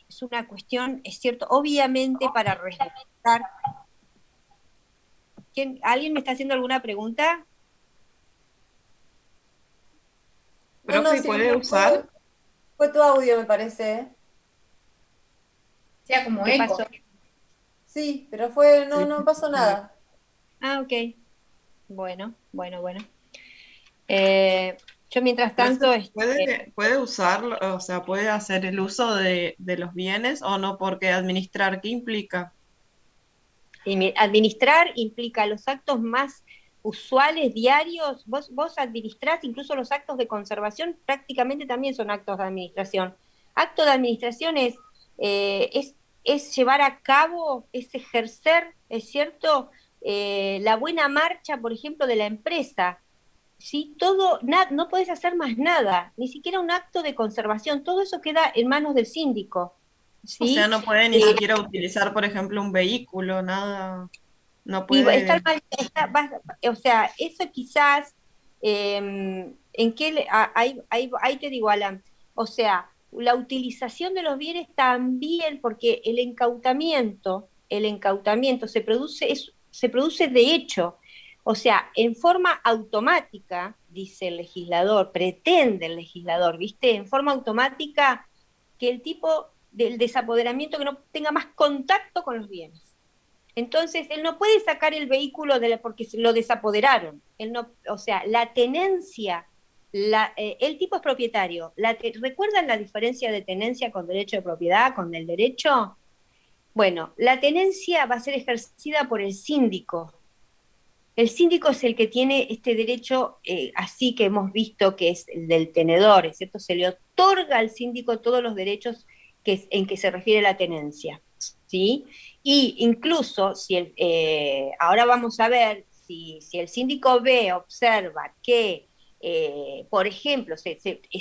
[SPEAKER 7] es una cuestión, es cierto, obviamente para respetar. ¿Alguien me está haciendo alguna pregunta?
[SPEAKER 4] Profe,
[SPEAKER 1] Sí,
[SPEAKER 4] ¿puede usar?
[SPEAKER 1] fue tu audio, me parece.
[SPEAKER 3] Sea como
[SPEAKER 7] ¿Qué
[SPEAKER 3] eco.
[SPEAKER 7] pasó?
[SPEAKER 1] Sí, pero no pasó nada.
[SPEAKER 7] Ah, ok. Bueno. Yo mientras tanto...
[SPEAKER 4] ¿Puede usarlo, o sea, puede hacer el uso de los bienes o no? Porque administrar, ¿qué implica?
[SPEAKER 7] Administrar implica los actos más usuales, diarios. Vos administrás incluso los actos de conservación, prácticamente también son actos de administración. Acto de administración es llevar a cabo, es ejercer, es cierto, la buena marcha, por ejemplo, de la empresa. ¿Sí? No podés hacer más nada, ni siquiera un acto de conservación, todo eso queda en manos del síndico.
[SPEAKER 4] O sea,
[SPEAKER 7] ¿Sí?
[SPEAKER 4] no puede ni siquiera utilizar, por ejemplo, un vehículo, nada, no
[SPEAKER 7] Y estar
[SPEAKER 4] puede.
[SPEAKER 7] mal, o sea, eso quizás, ¿en qué ahí te digo, Alan? O sea, la utilización de los bienes también, porque el encautamiento se produce de hecho, o sea, en forma automática, dice el legislador, pretende el legislador, ¿viste? En forma automática que el tipo del desapoderamiento que no tenga más contacto con los bienes. Entonces, él no puede sacar el vehículo porque lo desapoderaron. Él no, o sea, la tenencia, el tipo es propietario. ¿Recuerdan la diferencia de tenencia con derecho de propiedad, con el derecho? Bueno, la tenencia va a ser ejercida por el síndico. El síndico es el que tiene este derecho, así que hemos visto que es el del tenedor, ¿cierto? Se le otorga al síndico todos los derechos en que se refiere la tenencia, ¿sí? Y incluso, ahora vamos a ver, si el síndico observa que por ejemplo, se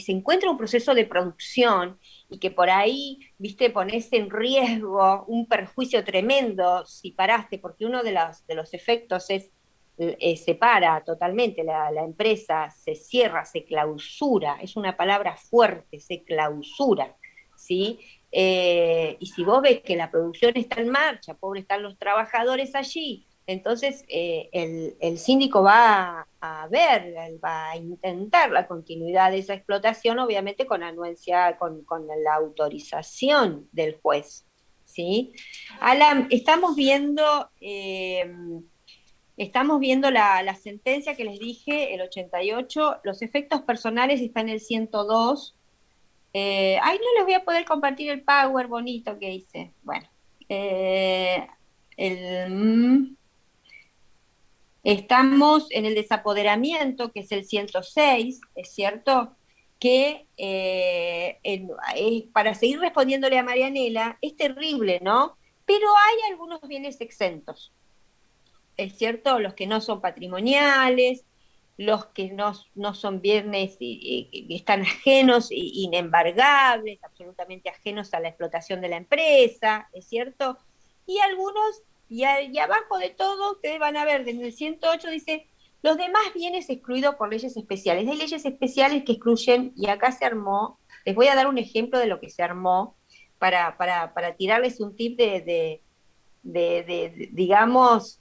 [SPEAKER 7] encuentra un proceso de producción y que por ahí, viste, pones en riesgo un perjuicio tremendo si paraste, porque uno de los efectos es se para totalmente la empresa, se cierra, se clausura, es una palabra fuerte, se clausura, ¿sí? Y si vos ves que la producción está en marcha, pobre están los trabajadores allí, entonces el síndico va a ver, va a intentar la continuidad de esa explotación, obviamente con anuencia, con la autorización del juez, ¿sí? Alan, estamos viendo la sentencia que les dije, el 88, los efectos personales están en el 102. Ay, no les voy a poder compartir el Power bonito que hice. Bueno, eh, el, estamos en el desapoderamiento, que es el 106, es cierto, que para seguir respondiéndole a Marianela, es terrible, ¿no? Pero hay algunos bienes exentos, es cierto, los que no son patrimoniales, los que no son bienes y están ajenos, inembargables, absolutamente ajenos a la explotación de la empresa, es cierto, y algunos, y abajo de todo, ustedes van a ver, desde el 108 dice, los demás bienes excluidos por leyes especiales. Hay leyes especiales que excluyen, y acá se armó, les voy a dar un ejemplo de lo que se armó, para tirarles un tip digamos,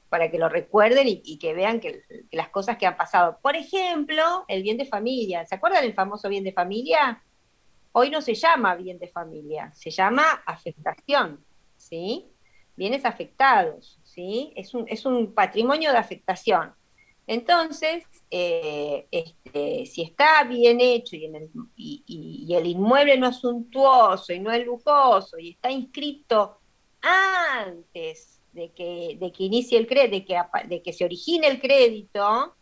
[SPEAKER 7] para que lo recuerden y que vean que las cosas que han pasado. Por ejemplo, el bien de familia. ¿Se acuerdan del famoso bien de familia? Hoy no se llama bien de familia, se llama afectación, ¿sí? Bienes afectados, ¿sí? Es un patrimonio de afectación. Entonces, si está bien hecho y el inmueble no es suntuoso y no es lujoso y está inscrito antes de que inicie el crédito, de que se origine el crédito,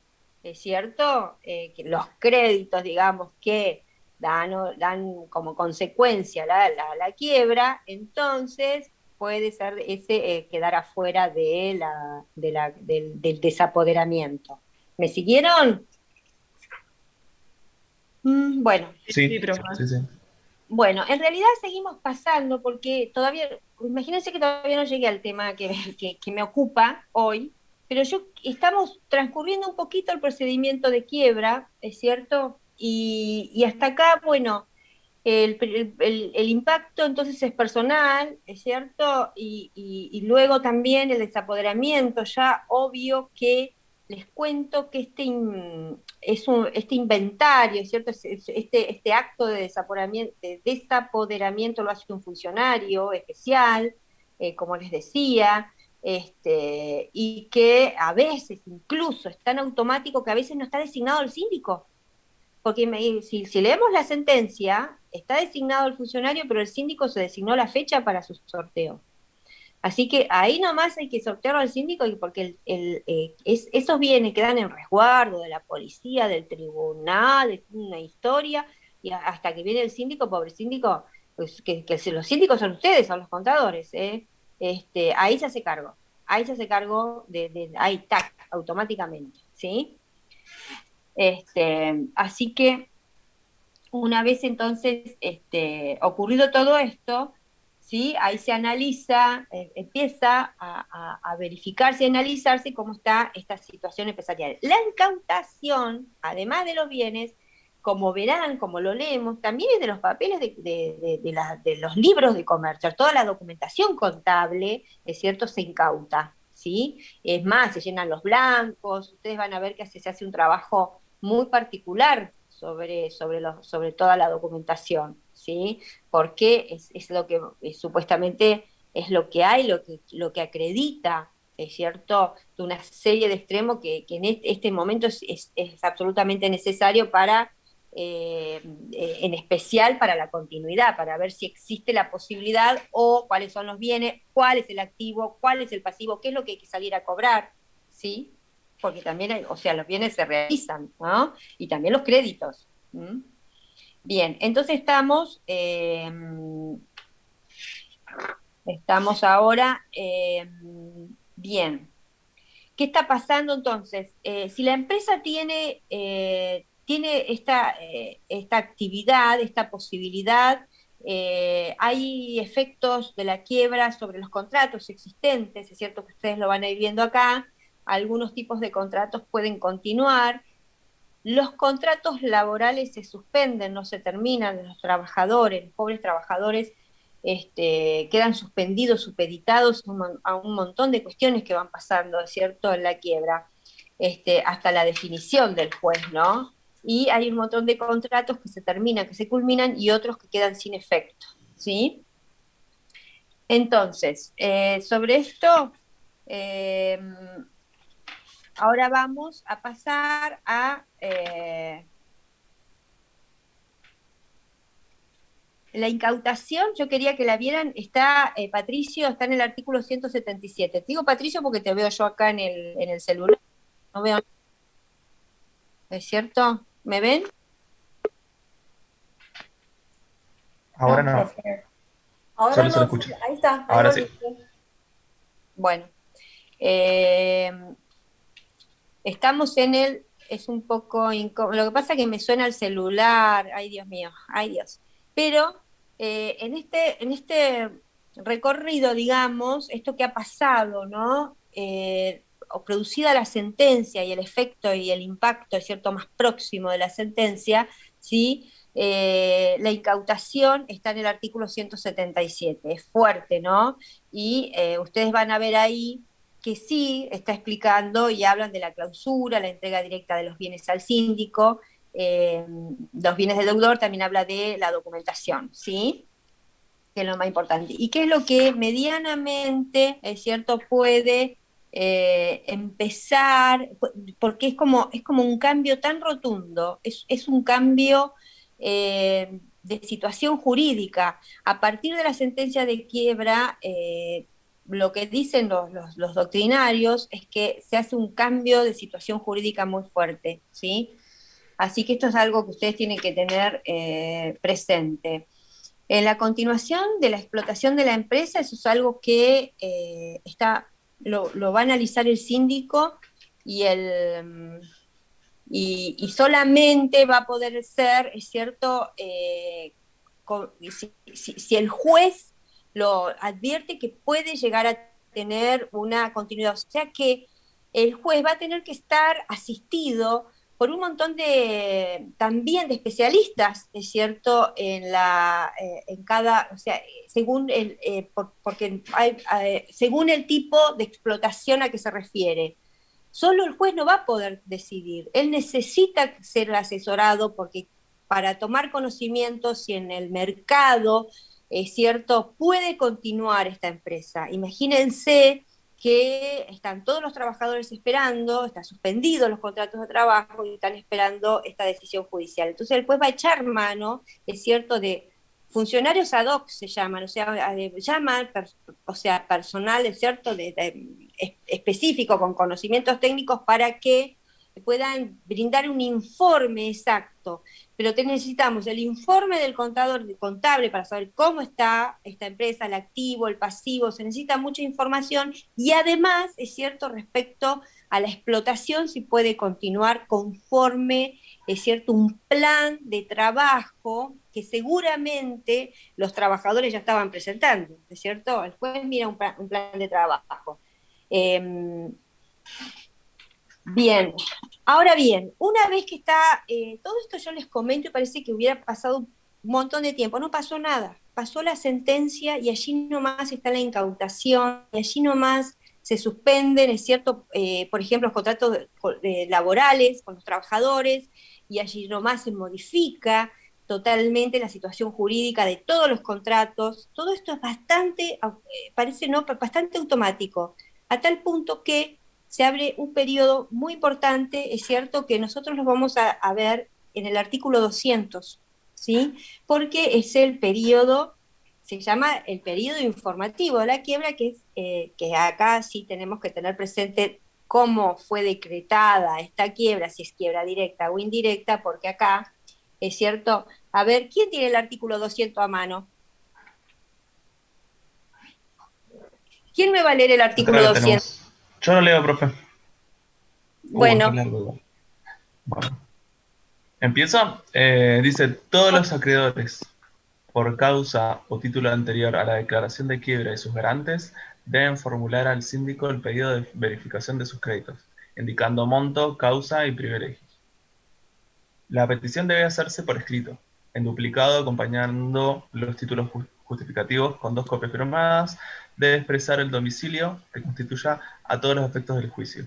[SPEAKER 7] ¿es cierto? Que los créditos, digamos, que dan como consecuencia la quiebra, entonces puede ser quedar afuera del desapoderamiento. ¿Me siguieron? Bueno.
[SPEAKER 4] Sí, profe.
[SPEAKER 8] Sí.
[SPEAKER 7] Bueno, en realidad seguimos pasando porque todavía, imagínense que todavía no llegué al tema que me ocupa hoy, pero estamos transcurriendo un poquito el procedimiento de quiebra, ¿es cierto? Y hasta acá, bueno, el impacto entonces es personal, ¿es cierto? Y luego también el desapoderamiento, ya obvio que les cuento que este inventario, ¿es cierto? Este acto de desapoderamiento lo hace un funcionario especial, como les decía, y que a veces incluso es tan automático que a veces no está designado el síndico. Porque si leemos la sentencia, está designado el funcionario, pero el síndico se designó la fecha para su sorteo. Así que ahí nomás hay que sortearlo al síndico, porque esos bienes quedan en resguardo de la policía, del tribunal, es una historia, y hasta que viene el síndico, pobre síndico, pues, que los síndicos son ustedes, son los contadores, ahí se hace cargo, ahí tac, automáticamente, ¿sí? Así que una vez entonces ocurrido todo esto, ¿sí? Ahí se analiza, empieza a verificarse y analizarse cómo está esta situación empresarial. La incautación, además de los bienes, como verán, como lo leemos, también es de los papeles de los libros de comercio. Toda la documentación contable, es cierto, se incauta, ¿sí? Es más, se llenan los blancos, ustedes van a ver que se hace un trabajo muy particular sobre toda la documentación, ¿sí? Porque es lo que supuestamente es lo que hay, lo que acredita, es cierto, de una serie de extremos que en este momento es absolutamente necesario en especial para la continuidad, para ver si existe la posibilidad o cuáles son los bienes, cuál es el activo, cuál es el pasivo, qué es lo que hay que salir a cobrar, ¿sí? Porque también los bienes se realizan, ¿no? Y también los créditos. Bien, entonces estamos ahora, bien. ¿Qué está pasando entonces? Si la empresa tiene esta actividad, esta posibilidad, hay efectos de la quiebra sobre los contratos existentes, es cierto que ustedes lo van a ir viendo acá, algunos tipos de contratos pueden continuar, los contratos laborales se suspenden, no se terminan, los trabajadores, los pobres trabajadores, quedan suspendidos, supeditados a un montón de cuestiones que van pasando, ¿es cierto?, en la quiebra, hasta la definición del juez, ¿no? Y hay un montón de contratos que se terminan, que se culminan, y otros que quedan sin efecto, ¿sí? Entonces, sobre esto, eh, ahora vamos a pasar a la incautación. Yo quería que la vieran, está, Patricio, está en el artículo 177. Te digo Patricio porque te veo yo acá en el celular, no veo, ¿es cierto? ¿Me ven?
[SPEAKER 8] Ahora
[SPEAKER 3] No,
[SPEAKER 8] no,
[SPEAKER 3] profe.
[SPEAKER 1] Ahora
[SPEAKER 8] solo se lo
[SPEAKER 1] no,
[SPEAKER 8] escucha.
[SPEAKER 1] ahí está, ahí
[SPEAKER 8] Ahora
[SPEAKER 1] lo
[SPEAKER 8] sí.
[SPEAKER 1] viste.
[SPEAKER 7] Bueno, estamos en el, es un poco incómodo, lo que pasa es que me suena el celular, ay Dios mío, ay Dios. Pero en este recorrido, digamos, esto que ha pasado, ¿no? O producida la sentencia y el efecto y el impacto, es cierto, más próximo de la sentencia, ¿sí? La incautación está en el artículo 177, es fuerte, ¿no? Y ustedes van a ver ahí que sí está explicando y hablan de la clausura, la entrega directa de los bienes al síndico, los bienes del deudor, también habla de la documentación, ¿sí? Que es lo más importante. ¿Y qué es lo que medianamente, es cierto, puede empezar? Porque es como un cambio tan rotundo, es un cambio de situación jurídica. A partir de la sentencia de quiebra, lo que dicen los doctrinarios es que se hace un cambio de situación jurídica muy fuerte, ¿sí? Así que esto es algo que ustedes tienen que tener presente. En la continuación de la explotación de la empresa, eso es algo que lo va a analizar el síndico y, y solamente va a poder ser, es cierto, si el juez lo advierte que puede llegar a tener una continuidad. O sea que el juez va a tener que estar asistido por un montón también de especialistas, es cierto, en cada, o sea, según según el tipo de explotación a que se refiere. Solo el juez no va a poder decidir, él necesita ser asesorado porque para tomar conocimiento si en el mercado, es cierto, puede continuar esta empresa. Imagínense que están todos los trabajadores esperando, están suspendidos los contratos de trabajo y están esperando esta decisión judicial. Entonces el juez va a echar mano, es cierto, de funcionarios ad hoc se llaman, o sea, o sea, personal, es cierto, específico, con conocimientos técnicos para que puedan brindar un informe exacto. Pero necesitamos el informe del contador contable para saber cómo está esta empresa, el activo, el pasivo, se necesita mucha información y además, es cierto, respecto a la explotación, si puede continuar conforme, es cierto, un plan de trabajo que seguramente los trabajadores ya estaban presentando, ¿es cierto? El juez mira un plan de trabajo. Bien, ahora bien, una vez que está, todo esto yo les comento y parece que hubiera pasado un montón de tiempo, no pasó nada, pasó la sentencia y allí nomás está la incautación, y allí nomás se suspenden, es cierto, por ejemplo, los contratos laborales con los trabajadores, y allí nomás se modifica totalmente la situación jurídica de todos los contratos. Todo esto es bastante, parece no, bastante automático, a tal punto que se abre un periodo muy importante, es cierto, que nosotros lo vamos a ver en el artículo 200, ¿sí? Porque es el periodo, se llama el periodo informativo de la quiebra, que acá sí tenemos que tener presente cómo fue decretada esta quiebra, si es quiebra directa o indirecta, porque acá, es cierto, a ver, ¿quién tiene el artículo 200 a mano? ¿Quién me va a leer el
[SPEAKER 8] Acá
[SPEAKER 7] artículo
[SPEAKER 8] lo
[SPEAKER 7] 200?
[SPEAKER 8] tenemos. Yo lo leo, profe.
[SPEAKER 7] Bueno,
[SPEAKER 9] Está largo igual. Bueno, empiezo. Dice, todos los acreedores, por causa o título anterior a la declaración de quiebra de sus garantes, deben formular al síndico el pedido de verificación de sus créditos, indicando monto, causa y privilegios. La petición debe hacerse por escrito, en duplicado acompañando los títulos justificativos con 2 copias firmadas. Debe expresar el domicilio que constituya a todos los efectos del juicio.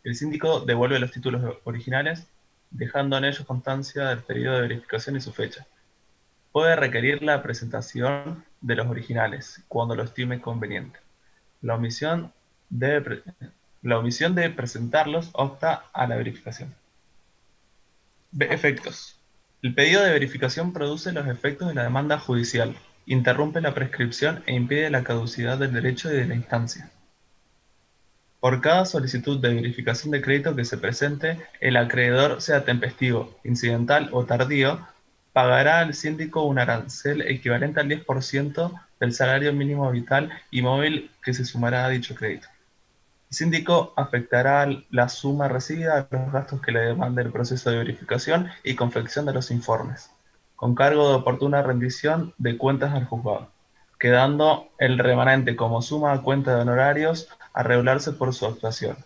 [SPEAKER 9] El síndico devuelve los títulos originales, dejando en ellos constancia del pedido de verificación y su fecha. Puede requerir la presentación de los originales, cuando lo estime conveniente. La omisión de presentarlos obsta a la verificación. Efectos. El pedido de verificación produce los efectos de la demanda judicial, interrumpe la prescripción e impide la caducidad del derecho y de la instancia. Por cada solicitud de verificación de crédito que se presente, el acreedor, sea tempestivo, incidental o tardío, pagará al síndico un arancel equivalente al 10% del salario mínimo vital y móvil que se sumará a dicho crédito. El síndico afectará la suma recibida a los gastos que le demande el proceso de verificación y confección de los informes, con cargo de oportuna rendición de cuentas al juzgado, quedando el remanente como suma a cuenta de honorarios a regularse por su actuación.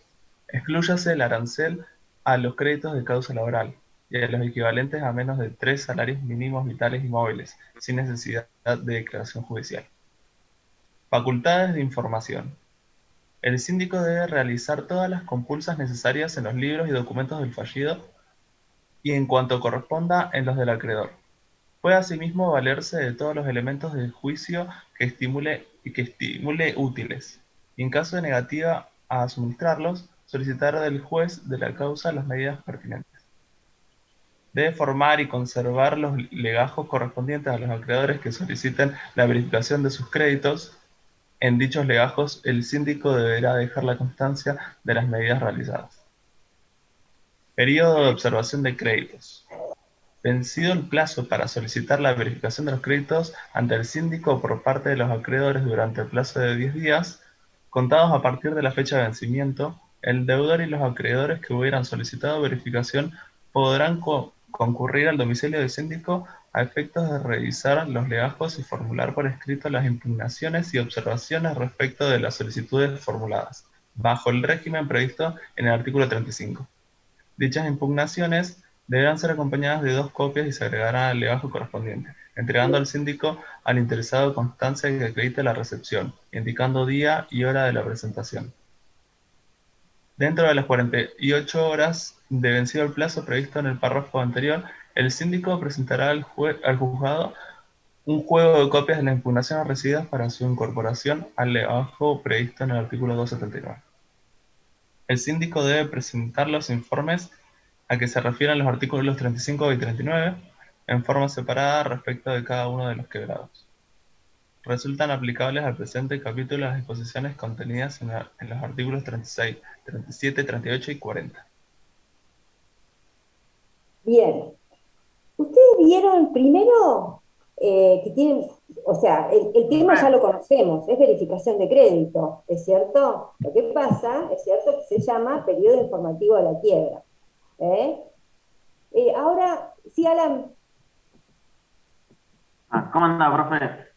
[SPEAKER 9] Exclúyase el arancel a los créditos de causa laboral y a los equivalentes a menos de 3 salarios mínimos vitales y móviles, sin necesidad de declaración judicial. Facultades de información. El síndico debe realizar todas las compulsas necesarias en los libros y documentos del fallido y, en cuanto corresponda, en los del acreedor. Puede asimismo valerse de todos los elementos del juicio que estimule útiles, y en caso de negativa a suministrarlos, solicitar del juez de la causa las medidas pertinentes. Debe formar y conservar los legajos correspondientes a los acreedores que soliciten la verificación de sus créditos. En dichos legajos, el síndico deberá dejar la constancia de las medidas realizadas. Período de observación de créditos. Vencido el plazo para solicitar la verificación de los créditos ante el síndico por parte de los acreedores durante el plazo de 10 días, contados a partir de la fecha de vencimiento, el deudor y los acreedores que hubieran solicitado verificación podrán concurrir al domicilio del síndico a efectos de revisar los legajos y formular por escrito las impugnaciones y observaciones respecto de las solicitudes formuladas, bajo el régimen previsto en el artículo 35. Dichas impugnaciones deberán ser acompañadas de 2 copias y se agregarán al legajo correspondiente, entregando al síndico al interesado constancia que acredite la recepción, indicando día y hora de la presentación. Dentro de las 48 horas de vencido el plazo previsto en el párrafo anterior, el síndico presentará al juzgado un juego de copias de las impugnaciones recibidas para su incorporación al legajo previsto en el artículo 279. El síndico debe presentar los informes a que se refieren los artículos 35 y 39 en forma separada respecto de cada uno de los quebrados. Resultan aplicables al presente capítulo las disposiciones contenidas en los artículos 36, 37, 38 y 40.
[SPEAKER 2] Bien. Ustedes vieron primero que tienen, o sea, el tema ya lo conocemos, es verificación de crédito, ¿es cierto? Lo que pasa, es cierto, que se llama periodo informativo de la quiebra. Ahora, sí, Alan.
[SPEAKER 10] ¿Cómo anda, profe?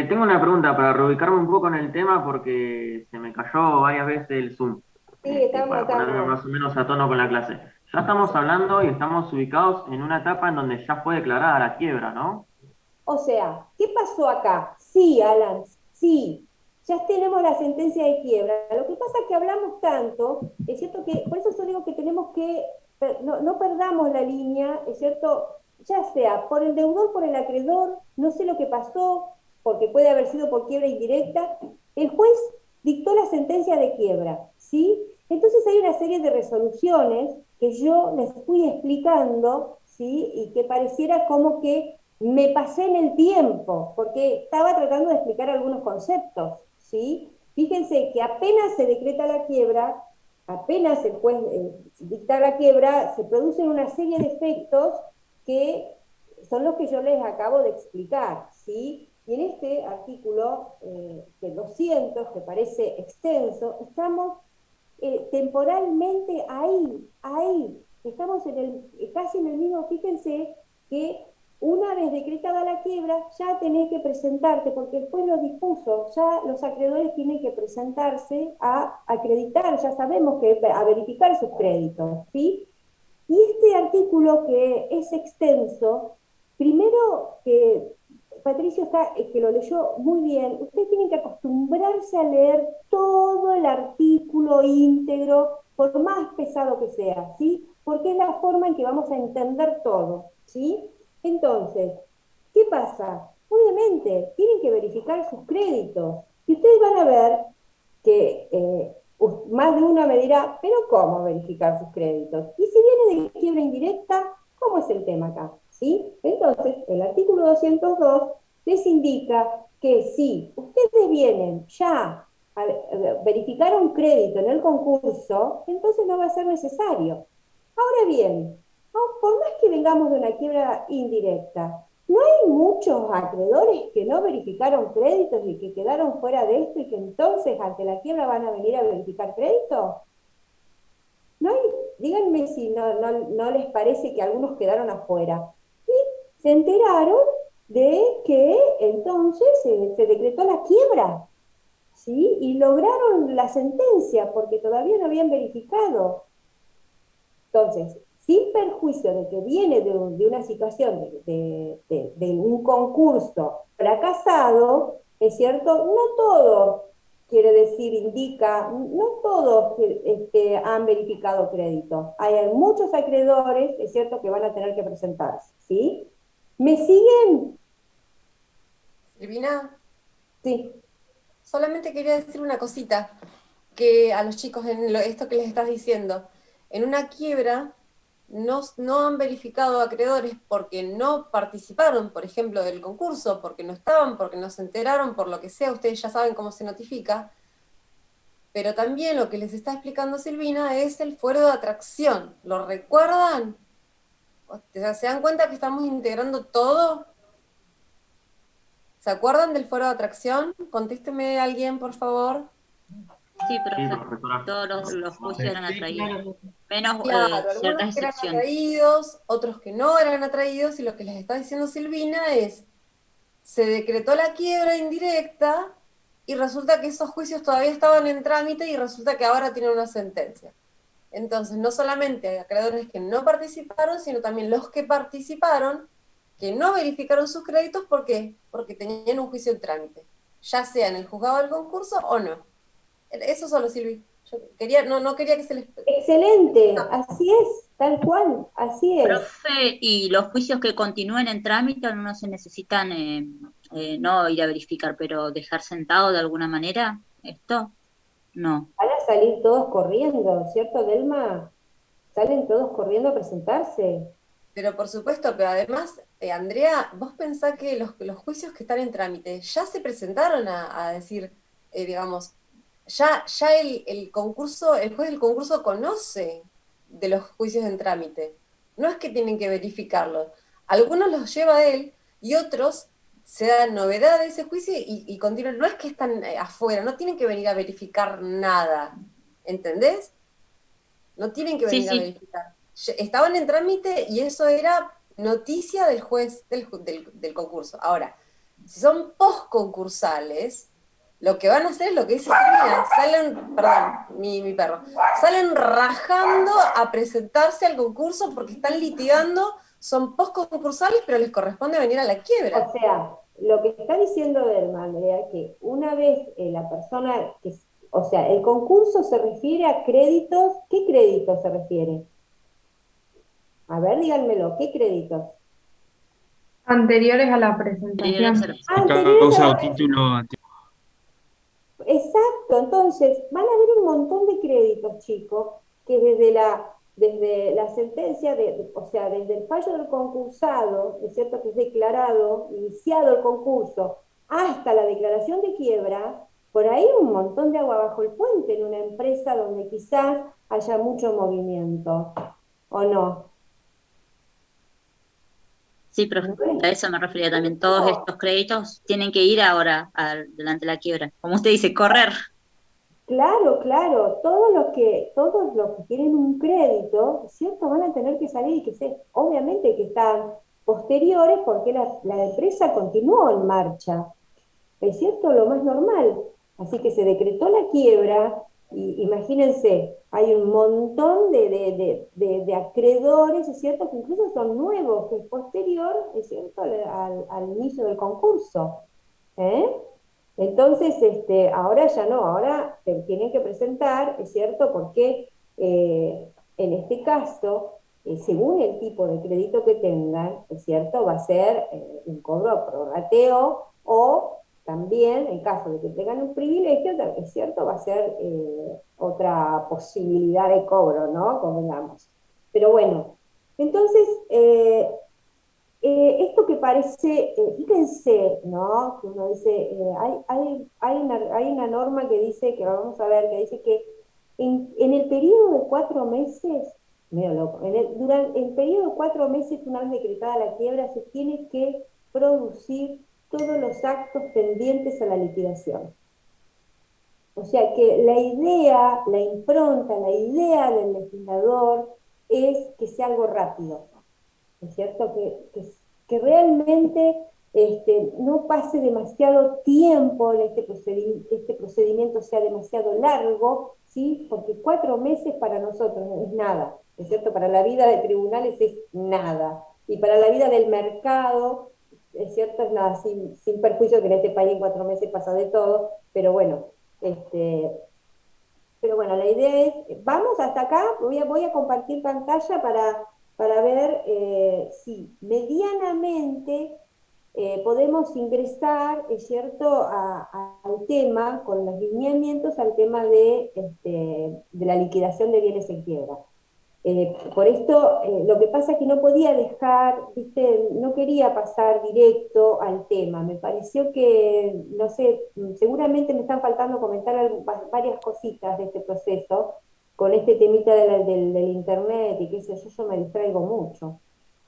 [SPEAKER 10] Tengo una pregunta para reubicarme un poco en el tema porque se me cayó varias veces el Zoom.
[SPEAKER 2] Sí, estamos
[SPEAKER 10] Para ponerme más o menos a tono con la clase. Ya estamos hablando y estamos ubicados en una etapa en donde ya fue declarada la quiebra, ¿no?
[SPEAKER 2] O sea, ¿qué pasó acá? Sí, Alan, sí, ya tenemos la sentencia de quiebra. Lo que pasa es que hablamos tanto, es cierto que, por eso yo digo que tenemos que, no perdamos la línea, es cierto, ya sea por el deudor, por el acreedor, no sé lo que pasó, porque puede haber sido por quiebra indirecta. El juez dictó la sentencia de quiebra, ¿sí? Entonces hay una serie de resoluciones que yo les fui explicando, ¿sí? Y que pareciera como que me pasé en el tiempo, porque estaba tratando de explicar algunos conceptos, ¿sí? Fíjense que apenas se decreta la quiebra, apenas el juez dicta la quiebra, se producen una serie de efectos que son los que yo les acabo de explicar, ¿sí? Y en este artículo de 200, que parece extenso, estamos temporalmente ahí. Estamos casi en el mismo, fíjense que una vez decretada la quiebra, ya tenés que presentarte, porque después lo dispuso, ya los acreedores tienen que presentarse a acreditar, ya sabemos que a verificar sus créditos, ¿sí? Y este artículo que es extenso, primero que Patricio que lo leyó muy bien, ustedes tienen que acostumbrarse a leer todo el artículo íntegro, por más pesado que sea, ¿sí? Porque es la forma en que vamos a entender todo, ¿sí? Entonces, ¿qué pasa? Obviamente, tienen que verificar sus créditos. Y ustedes van a ver que más de uno me dirá, pero ¿cómo verificar sus créditos? Y si viene de quiebra indirecta, ¿cómo es el tema acá? ¿Sí? Entonces, el artículo 202 les indica que si ustedes vienen ya a verificar un crédito en el concurso, entonces no va a ser necesario. Ahora bien, por más que vengamos de una quiebra indirecta, ¿no hay muchos acreedores que no verificaron créditos y que quedaron fuera de esto y que entonces ante la quiebra van a venir a verificar créditos? ¿No hay? Díganme si no les parece que algunos quedaron afuera. Y se enteraron de que entonces se decretó la quiebra, ¿sí? Y lograron la sentencia porque todavía no habían verificado. Entonces, sin perjuicio de que viene de una situación de un concurso fracasado, es cierto, no todo quiere decir, indica, no todos han verificado crédito. Hay muchos acreedores, es cierto, que van a tener que presentarse, ¿sí? ¿Me siguen?
[SPEAKER 1] Silvina,
[SPEAKER 2] Sí.
[SPEAKER 1] solamente quería decir una cosita, que a los chicos en esto que les estás diciendo, en una quiebra no han verificado acreedores porque no participaron, por ejemplo, del concurso, porque no estaban, porque no se enteraron, por lo que sea, ustedes ya saben cómo se notifica, pero también lo que les está explicando Silvina es el fuero de atracción. ¿Lo recuerdan? ¿Se dan cuenta que estamos integrando todo? ¿Se acuerdan del fuero de atracción? Contésteme alguien, por favor.
[SPEAKER 6] Sí,
[SPEAKER 10] Sí,
[SPEAKER 6] profe,
[SPEAKER 10] profesora.
[SPEAKER 6] todos los juicios eran
[SPEAKER 9] Sí,
[SPEAKER 6] atraídos, menos
[SPEAKER 1] Claro, algunos
[SPEAKER 6] ciertas
[SPEAKER 1] que eran
[SPEAKER 6] excepciones.
[SPEAKER 1] atraídos, otros que no eran atraídos, y lo que les está diciendo Silvina es, se decretó la quiebra indirecta y resulta que esos juicios todavía estaban en trámite y resulta que ahora tienen una sentencia. Entonces, no solamente hay acreedores que no participaron, sino también los que participaron, que no verificaron sus créditos, ¿por qué? Porque tenían un juicio en trámite, ya sea en el juzgado del concurso o no. Eso solo, Silvi. Yo no quería que se les...
[SPEAKER 2] Excelente, así es, tal cual, así es.
[SPEAKER 6] Profe, ¿y los juicios que continúen en trámite no se necesitan, no ir a verificar, pero dejar sentado de alguna manera esto? No.
[SPEAKER 2] Van a salir todos corriendo, ¿cierto, Delma? Salen todos corriendo a presentarse.
[SPEAKER 1] Pero por supuesto, pero además, Andrea, vos pensás que los juicios que están en trámite ya se presentaron a decir, digamos, ya el concurso, el juez del concurso conoce de los juicios en trámite. No es que tienen que verificarlo. Algunos los lleva él y otros se dan novedad de ese juicio y continúan. No es que están afuera, no tienen que venir a verificar nada. ¿Entendés? No tienen que
[SPEAKER 6] Sí,
[SPEAKER 1] venir a
[SPEAKER 6] sí.
[SPEAKER 1] verificar. Estaban en trámite y eso era noticia del juez del concurso. Ahora, si son post-concursales, lo que van a hacer es lo que dice Silvina, salen, perdón, mi perro, salen rajando a presentarse al concurso porque están litigando, son post-concursales, pero les corresponde venir a la quiebra.
[SPEAKER 2] O sea, lo que está diciendo Delma, Andrea, que una vez la persona, o sea, el concurso se refiere a créditos, ¿qué créditos se refiere? A ver, díganmelo, ¿qué créditos?
[SPEAKER 3] Anteriores a la
[SPEAKER 6] Anterior a
[SPEAKER 3] presentación.
[SPEAKER 2] Anteriores a
[SPEAKER 11] Causa o
[SPEAKER 2] la...
[SPEAKER 11] título.
[SPEAKER 2] Exacto, entonces van a haber un montón de créditos, chicos, que desde la sentencia, o sea, desde el fallo del concursado, es cierto que es declarado, iniciado el concurso, hasta la declaración de quiebra, por ahí un montón de agua bajo el puente en una empresa donde quizás haya mucho movimiento, ¿o no?
[SPEAKER 6] Sí, profe,
[SPEAKER 2] ¿No?
[SPEAKER 6] a eso me refería también. Todos estos créditos tienen que ir ahora delante de la quiebra. Como usted dice, correr.
[SPEAKER 2] Claro, claro, todos los que tienen un crédito, ¿es cierto? Van a tener que salir y que ser, obviamente que están posteriores porque la empresa continuó en marcha, ¿es cierto? Lo más normal. Así que se decretó la quiebra, y imagínense, hay un montón de acreedores, ¿es cierto? Que incluso son nuevos, que es posterior, ¿es cierto? Al inicio del concurso. ¿Eh? Entonces, ahora ya no, ahora te tienen que presentar, ¿es cierto? Porque en este caso, según el tipo de crédito que tengan, ¿es cierto? Va a ser un cobro prorrateo o también, en caso de que tengan un privilegio, ¿es cierto? Va a ser otra posibilidad de cobro, ¿no? Convengamos. Pero bueno, entonces, esto que parece, fíjense, ¿no? Que uno dice, hay una norma que dice, que vamos a ver, que dice que en el periodo de 4 meses, medio loco, durante el periodo de 4 meses, una vez decretada la quiebra, se tiene que producir todos los actos pendientes a la liquidación. O sea que la idea, la impronta, la idea del legislador es que sea algo rápido, ¿es cierto? Que realmente no pase demasiado tiempo en que este procedimiento sea demasiado largo, ¿sí? Porque 4 meses para nosotros no es nada, ¿es cierto? Para la vida de tribunales es nada, y para la vida del mercado, es cierto, es nada, sin perjuicio que en este país en 4 meses pasa de todo, pero bueno, la idea es, vamos hasta acá, voy a compartir pantalla para ver si medianamente podemos ingresar, es cierto, al tema, con los lineamientos, al tema de la liquidación de bienes en quiebra. Por esto, lo que pasa es que no podía dejar, ¿viste? No quería pasar directo al tema. Me pareció que, no sé, seguramente me están faltando comentar varias cositas de este proceso, con este temita del internet y qué sé yo me distraigo mucho.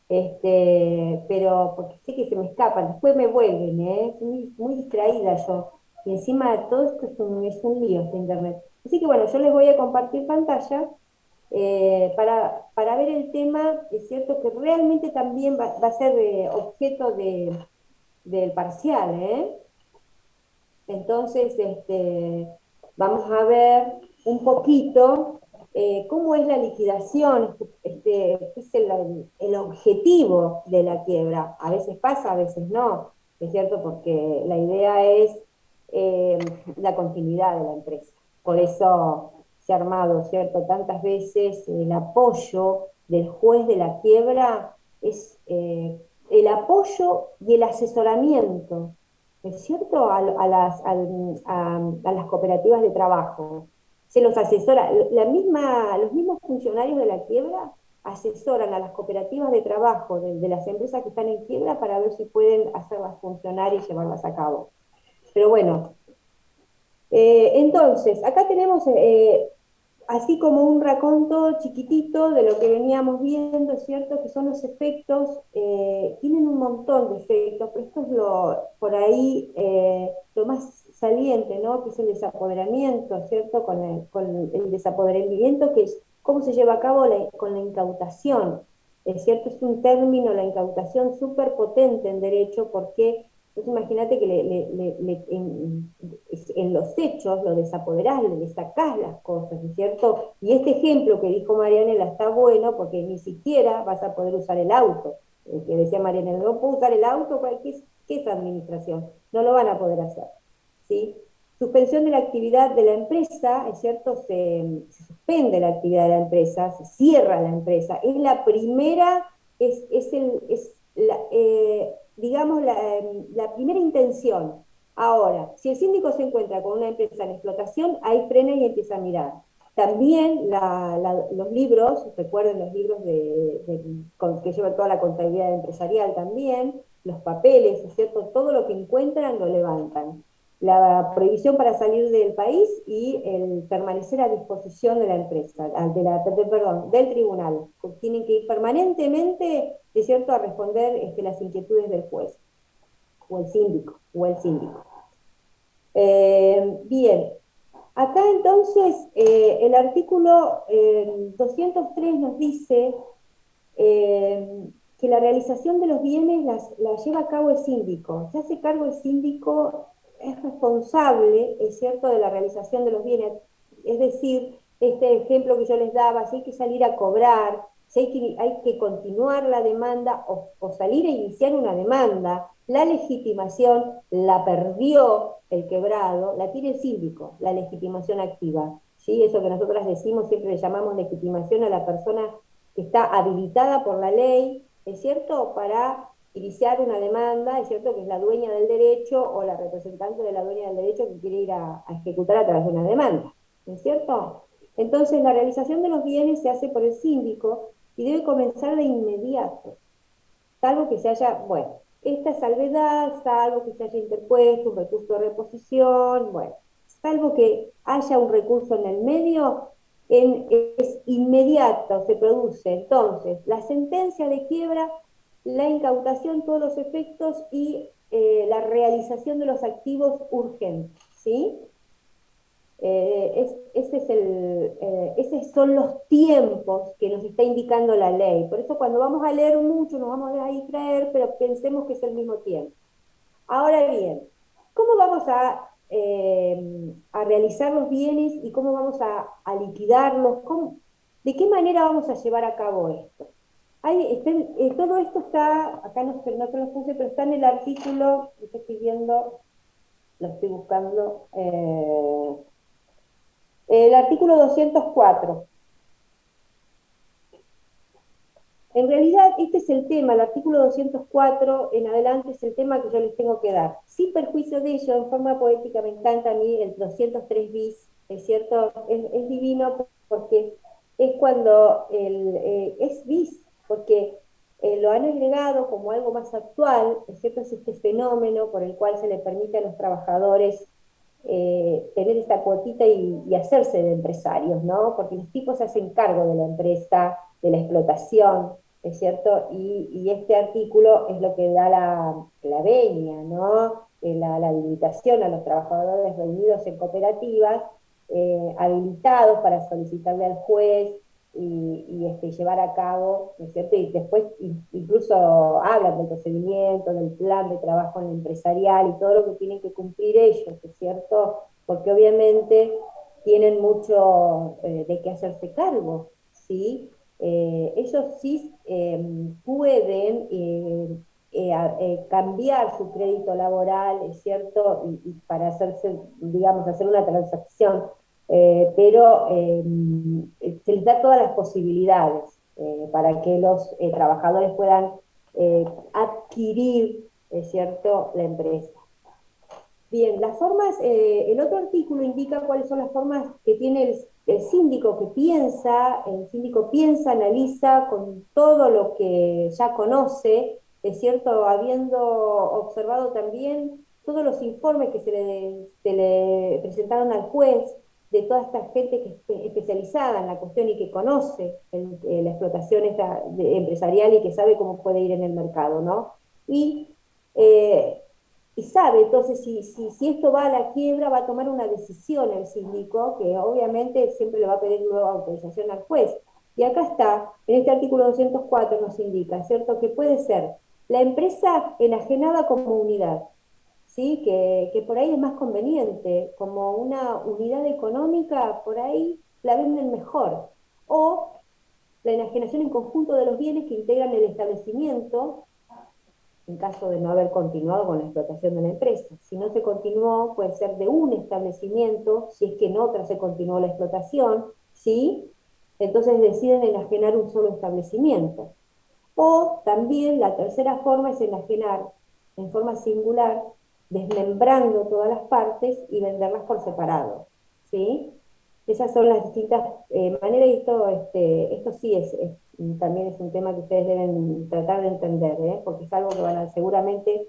[SPEAKER 2] Pero porque sé que se me escapan, después me vuelven, soy muy distraída yo. Y encima de todo esto es un lío este internet. Así que bueno, yo les voy a compartir pantalla para ver el tema. Es cierto que realmente también va a ser objeto del parcial, ¿eh? Entonces, vamos a ver un poquito cómo es la liquidación, es el objetivo de la quiebra. A veces pasa, a veces no, es cierto, porque la idea es la continuidad de la empresa. Por eso se ha armado, ¿cierto? Tantas veces el apoyo del juez de la quiebra es el apoyo y el asesoramiento, ¿es cierto?, a las cooperativas de trabajo. Se los asesora, los mismos funcionarios de la quiebra asesoran a las cooperativas de trabajo de las empresas que están en quiebra para ver si pueden hacerlas funcionar y llevarlas a cabo. Pero bueno, entonces, acá tenemos así como un raconto chiquitito de lo que veníamos viendo, es cierto, que son los efectos, tienen un montón de efectos, pero esto es por ahí lo más saliente, ¿no? Que es el desapoderamiento, ¿cierto? Con el desapoderamiento, que es cómo se lleva a cabo con la incautación, es cierto, es un término, la incautación, súper potente en derecho, porque entonces imagínate que en los hechos lo desapoderás, le sacás las cosas, ¿es cierto? Y este ejemplo que dijo Marianela está bueno porque ni siquiera vas a poder usar el auto. Que decía Marianela, no puedo usar el auto, ¿qué es administración? No lo van a poder hacer, ¿sí? Suspensión de la actividad de la empresa, ¿es cierto? Se suspende la actividad de la empresa, se cierra la empresa. Es la primera, digamos, la primera intención. Ahora, si el síndico se encuentra con una empresa en explotación, ahí frena y empieza a mirar. También los libros, recuerden los libros que llevan toda la contabilidad empresarial también, los papeles, ¿es cierto? Todo lo que encuentran lo levantan. La prohibición para salir del país y el permanecer a disposición de la empresa, del tribunal. Tienen que ir permanentemente, es cierto, a responder las inquietudes del juez, o el síndico. Bien, Acá entonces el artículo 203 nos dice que la realización de los bienes la lleva a cabo el síndico. Se hace cargo el síndico, es responsable, es cierto, de la realización de los bienes. Es decir, este ejemplo que yo les daba, si hay que salir a cobrar, si hay que continuar la demanda o salir a iniciar una demanda, la legitimación la perdió el quebrado, la tiene el síndico, la legitimación activa. ¿Sí? Eso que nosotras decimos, siempre le llamamos legitimación a la persona que está habilitada por la ley, ¿es cierto?, para iniciar una demanda, es cierto que es la dueña del derecho o la representante de la dueña del derecho que quiere ir a ejecutar a través de una demanda, ¿es cierto? Entonces la realización de los bienes se hace por el síndico y debe comenzar de inmediato, salvo que se haya, bueno, esta salvedad, salvo que se haya interpuesto un recurso de reposición, bueno, salvo que haya un recurso en el medio, es inmediato, se produce entonces la sentencia de quiebra, la incautación, todos los efectos y la realización de los activos urgentes, ¿sí? Esos son los tiempos que nos está indicando la ley. Por eso cuando vamos a leer mucho nos vamos a distraer, pero pensemos que es el mismo tiempo. Ahora bien, ¿cómo vamos a realizar los bienes y cómo vamos a liquidarlos? ¿De qué manera vamos a llevar a cabo esto? Todo esto está, acá no te lo puse, pero está en el artículo, que estoy viendo, lo estoy buscando, el artículo 204. En realidad, este es el tema, el artículo 204 en adelante es el tema que yo les tengo que dar. Sin perjuicio de ello, en forma poética me encanta a mí el 203 bis, es cierto, es divino porque es cuando es bis, porque lo han agregado como algo más actual, es cierto, es este fenómeno por el cual se le permite a los trabajadores tener esta cuotita y hacerse de empresarios, ¿no? Porque los tipos se hacen cargo de la empresa, de la explotación, ¿es cierto? Y este artículo es lo que da la venia, ¿no? La habilitación a los trabajadores reunidos en cooperativas, habilitados para solicitarle al juez y llevar a cabo, ¿no es cierto? Y después incluso hablan del procedimiento, del plan de trabajo en el empresarial y todo lo que tienen que cumplir ellos, ¿es cierto? Porque obviamente tienen mucho de qué hacerse cargo, ¿sí? Ellos sí pueden cambiar su crédito laboral, ¿es cierto? Y para hacerse, digamos, hacer una transacción, pero se les da todas las posibilidades para que los trabajadores puedan adquirir, ¿es cierto?, la empresa. Bien, las formas, el otro artículo indica cuáles son las formas que tiene el síndico el síndico piensa, analiza con todo lo que ya conoce, es cierto, habiendo observado también todos los informes que se le presentaron al juez, de toda esta gente que es especializada en la cuestión y que conoce la explotación empresarial y que sabe cómo puede ir en el mercado, ¿no? Y sabe, entonces, si esto va a la quiebra, va a tomar una decisión el síndico, que obviamente siempre le va a pedir luego autorización al juez. Y acá está, en este artículo 204 nos indica, ¿cierto?, que puede ser la empresa enajenada como unidad, ¿sí?, que por ahí es más conveniente, como una unidad económica, por ahí la venden mejor. O la enajenación en conjunto de los bienes que integran el establecimiento, en caso de no haber continuado con la explotación de la empresa. Si no se continuó, puede ser de un establecimiento, si es que en otra se continuó la explotación, ¿sí? Entonces deciden enajenar un solo establecimiento. O también la tercera forma es enajenar en forma singular, desmembrando todas las partes y venderlas por separado, ¿sí? Esas son las distintas maneras, y esto sí también es un tema que ustedes deben tratar de entender, porque es algo que seguramente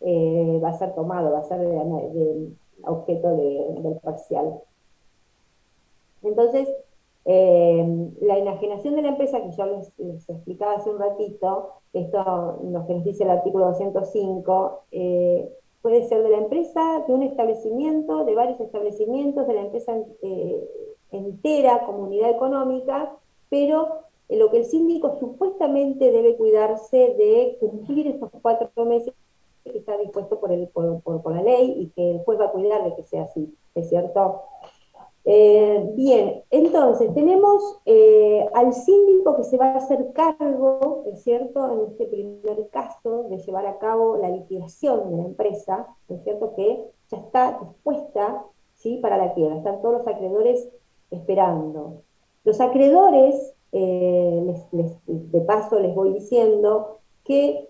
[SPEAKER 2] va a ser tomado, va a ser de objeto del parcial. Entonces, la enajenación de la empresa, que yo les explicaba hace un ratito, esto lo que nos dice el artículo 205, puede ser de la empresa, de un establecimiento, de varios establecimientos, de la empresa entera, comunidad económica, pero en lo que el síndico supuestamente debe cuidarse de cumplir esos 4 meses que está dispuesto por la ley y que el juez va a cuidar de que sea así, ¿es cierto? Bien, entonces tenemos al síndico que se va a hacer cargo, ¿es cierto?, en este primer caso, de llevar a cabo la liquidación de la empresa, ¿es cierto?, que ya está dispuesta, ¿sí?, para la quiebra, están todos los acreedores esperando. Los acreedores, de paso les voy diciendo, que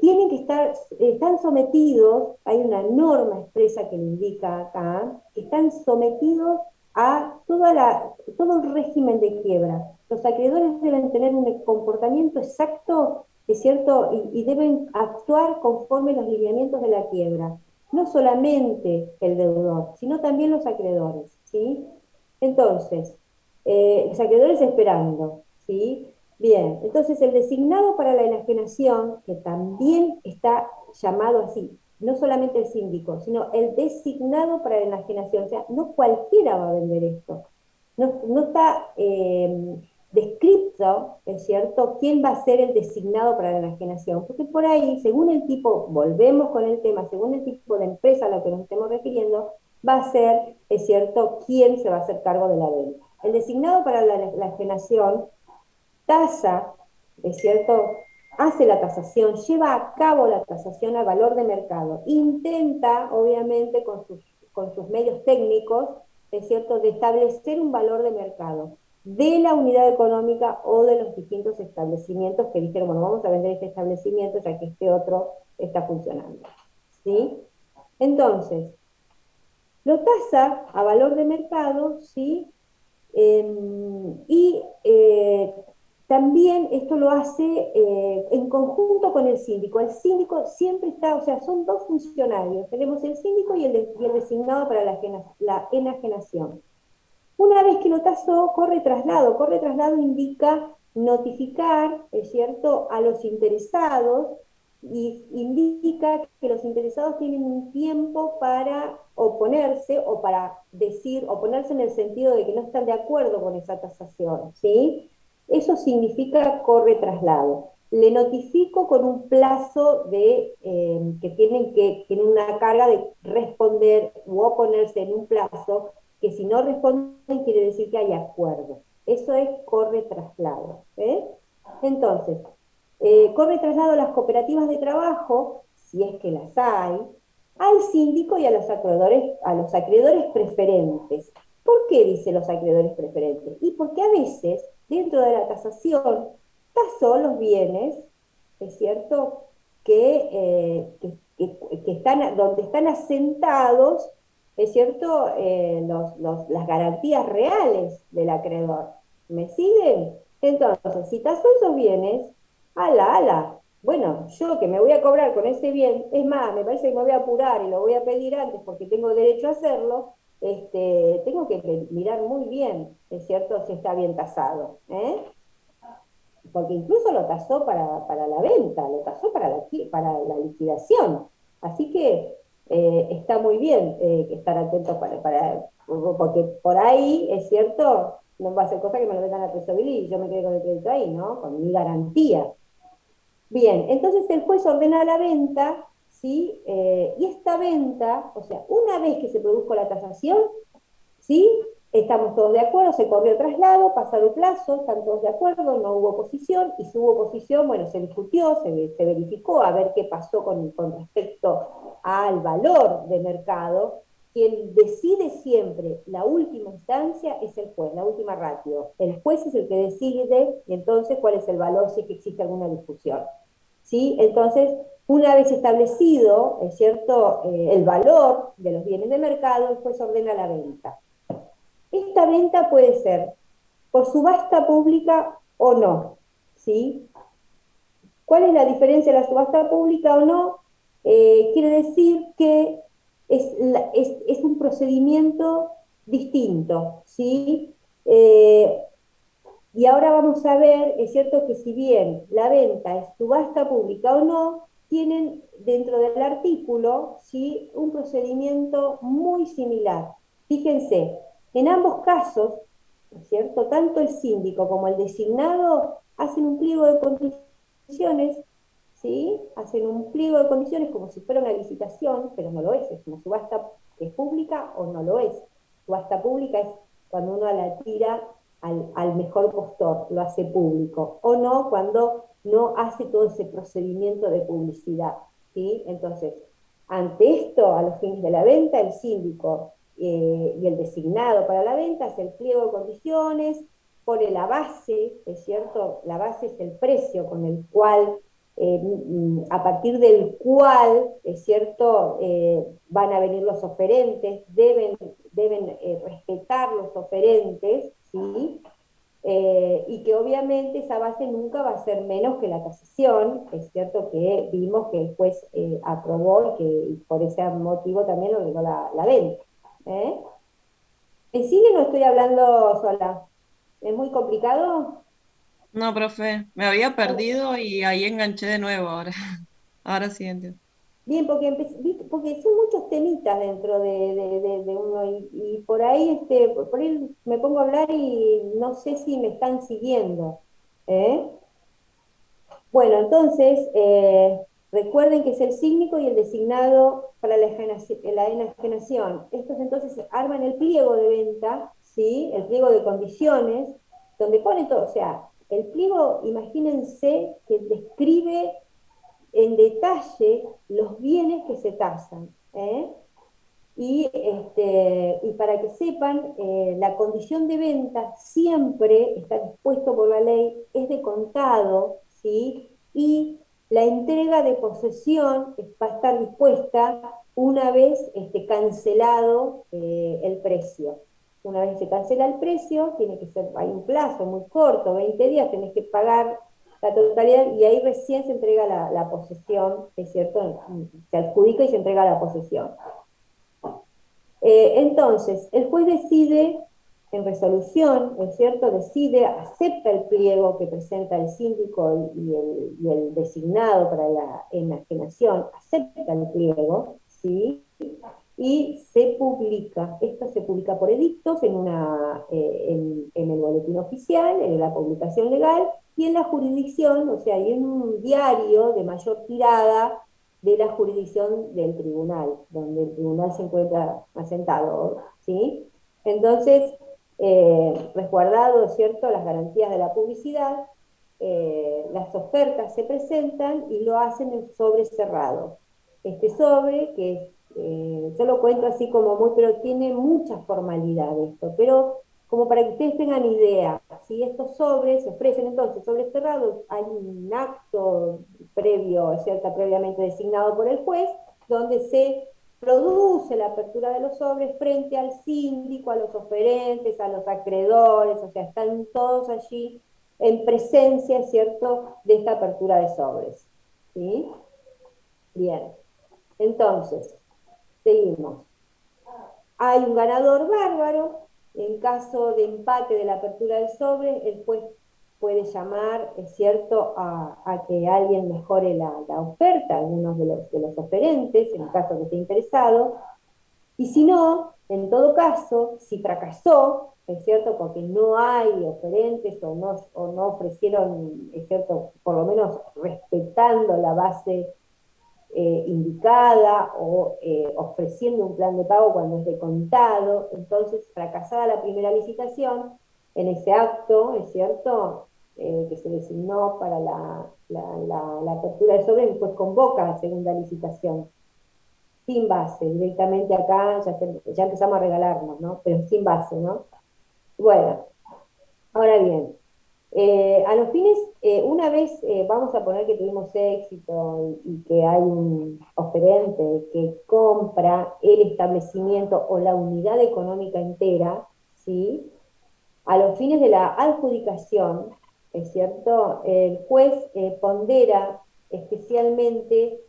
[SPEAKER 2] tienen que están sometidos, hay una norma expresa que lo indica acá, que están sometidos a todo el régimen de quiebra. Los acreedores deben tener un comportamiento exacto, es cierto, y deben actuar conforme los lineamientos de la quiebra. No solamente el deudor, sino también los acreedores, ¿sí? Entonces, los acreedores esperando, ¿sí? Bien, entonces el designado para la enajenación, que también está llamado así, no solamente el síndico, sino el designado para la enajenación, o sea, no cualquiera va a vender esto. No está descrito, es cierto, quién va a ser el designado para la enajenación, porque por ahí, según el tipo, volvemos con el tema, según el tipo de empresa a lo que nos estemos refiriendo, va a ser, es cierto, quién se va a hacer cargo de la venta. El designado para la enajenación tasa, es cierto, hace la tasación, lleva a cabo la tasación al valor de mercado, intenta, obviamente, con sus medios técnicos, es cierto, de establecer un valor de mercado de la unidad económica o de los distintos establecimientos que dijeron, bueno, vamos a vender este establecimiento ya que este otro está funcionando, ¿sí? Entonces, lo tasa a valor de mercado, ¿sí? Y también esto lo hace en conjunto con el síndico. El síndico siempre está, o sea, son dos funcionarios. Tenemos el síndico y el designado para la enajenación. Una vez que lo tasó, corre traslado. Corre traslado indica notificar, es cierto, a los interesados, y indica que los interesados tienen un tiempo para oponerse o para decir, oponerse en el sentido de que no están de acuerdo con esa tasación, ¿sí? Eso significa corre traslado. Le notifico con un plazo de que tienen una carga de responder u oponerse en un plazo, que si no responden quiere decir que hay acuerdo. Eso es corre traslado, ¿eh? Entonces, corre traslado a las cooperativas de trabajo, si es que las hay, al síndico y a los acreedores preferentes. ¿Por qué dice los acreedores preferentes? Y porque a veces, dentro de la tasación, tasó los bienes, es cierto, que están, donde están asentados, es cierto, las garantías reales del acreedor. ¿Me siguen? Entonces, si tasó esos bienes, ala, bueno, yo que me voy a cobrar con ese bien, es más, me parece que me voy a apurar y lo voy a pedir antes porque tengo derecho a hacerlo, tengo que mirar muy bien, es cierto, si está bien tasado, ¿eh? Porque incluso lo tasó para la venta, lo tasó para la liquidación, así que está muy bien estar atento porque por ahí, es cierto, no va a ser cosa que me lo vendan a tesorería y yo me quedé con el crédito ahí, ¿no? Con mi garantía. Bien, entonces el juez ordena la venta, ¿sí? Y esta venta, o sea, una vez que se produjo la tasación, ¿sí? Estamos todos de acuerdo, se corrió traslado, pasado el plazo, están todos de acuerdo, no hubo oposición, y si hubo oposición, bueno, se discutió, se verificó a ver qué pasó con respecto al valor de mercado. Quien decide siempre la última instancia es el juez, la última ratio. El juez es el que decide, y entonces, cuál es el valor si es que existe alguna discusión. ¿Sí? Entonces, una vez establecido, es cierto, el valor de los bienes de mercado, el juez ordena la venta. Esta venta puede ser por subasta pública o no, ¿sí? ¿Cuál es la diferencia de la subasta pública o no? Quiere decir que es un procedimiento distinto, ¿sí? Y ahora vamos a ver, es cierto que si bien la venta es subasta pública o no, tienen dentro del artículo, ¿sí?, un procedimiento muy similar. Fíjense, en ambos casos, ¿no es cierto?, tanto el síndico como el designado hacen un pliego de condiciones, ¿sí? Hacen un pliego de condiciones como si fuera una licitación, pero no lo es una subasta que es pública o no lo es. Subasta pública es cuando uno la tira al mejor postor, lo hace público, o no cuando no hace todo ese procedimiento de publicidad, ¿sí? Entonces, ante esto, a los fines de la venta, el síndico y el designado para la venta hace el pliego de condiciones, pone la base, ¿es cierto? La base es el precio con el cual, a partir del cual, ¿es cierto?, van a venir los oferentes, deben respetar los oferentes, ¿sí? Y que obviamente esa base nunca va a ser menos que la tasación, es cierto que vimos que el juez aprobó y por ese motivo también ordenó la venta. ¿Me siguen o estoy hablando sola? ¿Es muy complicado?
[SPEAKER 4] No, profe, me había perdido y ahí enganché de nuevo ahora. Ahora sí entiendo.
[SPEAKER 2] Bien, porque son muchos temitas dentro de uno y por ahí, por ahí me pongo a hablar y no sé si me están siguiendo. ¿Eh? Bueno, entonces, recuerden que es el síndico y el designado para la enajenación. Estos entonces arman el pliego de venta, ¿sí?, el pliego de condiciones, donde pone todo, o sea, el pliego, imagínense que describe en detalle los bienes que se tasan, ¿eh? Y para que sepan, la condición de venta siempre está dispuesto por la ley, es de contado, ¿sí? Y la entrega de posesión va a estar dispuesta una vez cancelado el precio. Una vez se cancela el precio, tiene que ser, hay un plazo muy corto, 20 días, tenés que pagar la totalidad y ahí recién se entrega la posesión, ¿es cierto? Se adjudica y se entrega la posesión. Entonces, el juez decide, en resolución, ¿es cierto?, decide, acepta el pliego que presenta el síndico y el designado para la enajenación, acepta el pliego, ¿sí?, y se publica. Esto se publica por edictos en el boletín oficial, en la publicación legal, y en la jurisdicción, o sea, y en un diario de mayor tirada de la jurisdicción del tribunal, donde el tribunal se encuentra asentado, ¿sí? Entonces, resguardado, ¿cierto?, las garantías de la publicidad, las ofertas se presentan y lo hacen en sobre cerrado. Este sobre, que yo lo cuento así como muy, pero tiene mucha formalidad esto, pero como para que ustedes tengan idea, si estos sobres se ofrecen entonces sobres cerrados, hay un acto previo, ¿cierto?, previamente designado por el juez, donde se produce la apertura de los sobres frente al síndico, a los oferentes, a los acreedores, o sea, están todos allí en presencia, ¿cierto?, de esta apertura de sobres. ¿Sí? Bien. Entonces, seguimos. Hay un ganador bárbaro. En caso de empate de la apertura del sobre, el juez puede llamar, es cierto, a que alguien mejore la oferta, algunos de los oferentes, en el caso que esté interesado, y si no, en todo caso, si fracasó, es cierto, porque no hay oferentes o no ofrecieron, es cierto, por lo menos respetando la base indicada o ofreciendo un plan de pago cuando es de contado, entonces fracasada la primera licitación, en ese acto, es cierto, que se designó para la apertura del sobre, pues convoca a segunda licitación, sin base, directamente acá ya empezamos a regalarnos, ¿no? Pero sin base, ¿no? Bueno, ahora bien, a los fines, una vez vamos a poner que tuvimos éxito y que hay un oferente que compra el establecimiento o la unidad económica entera, ¿sí? A los fines de la adjudicación, ¿es cierto?, el juez pondera especialmente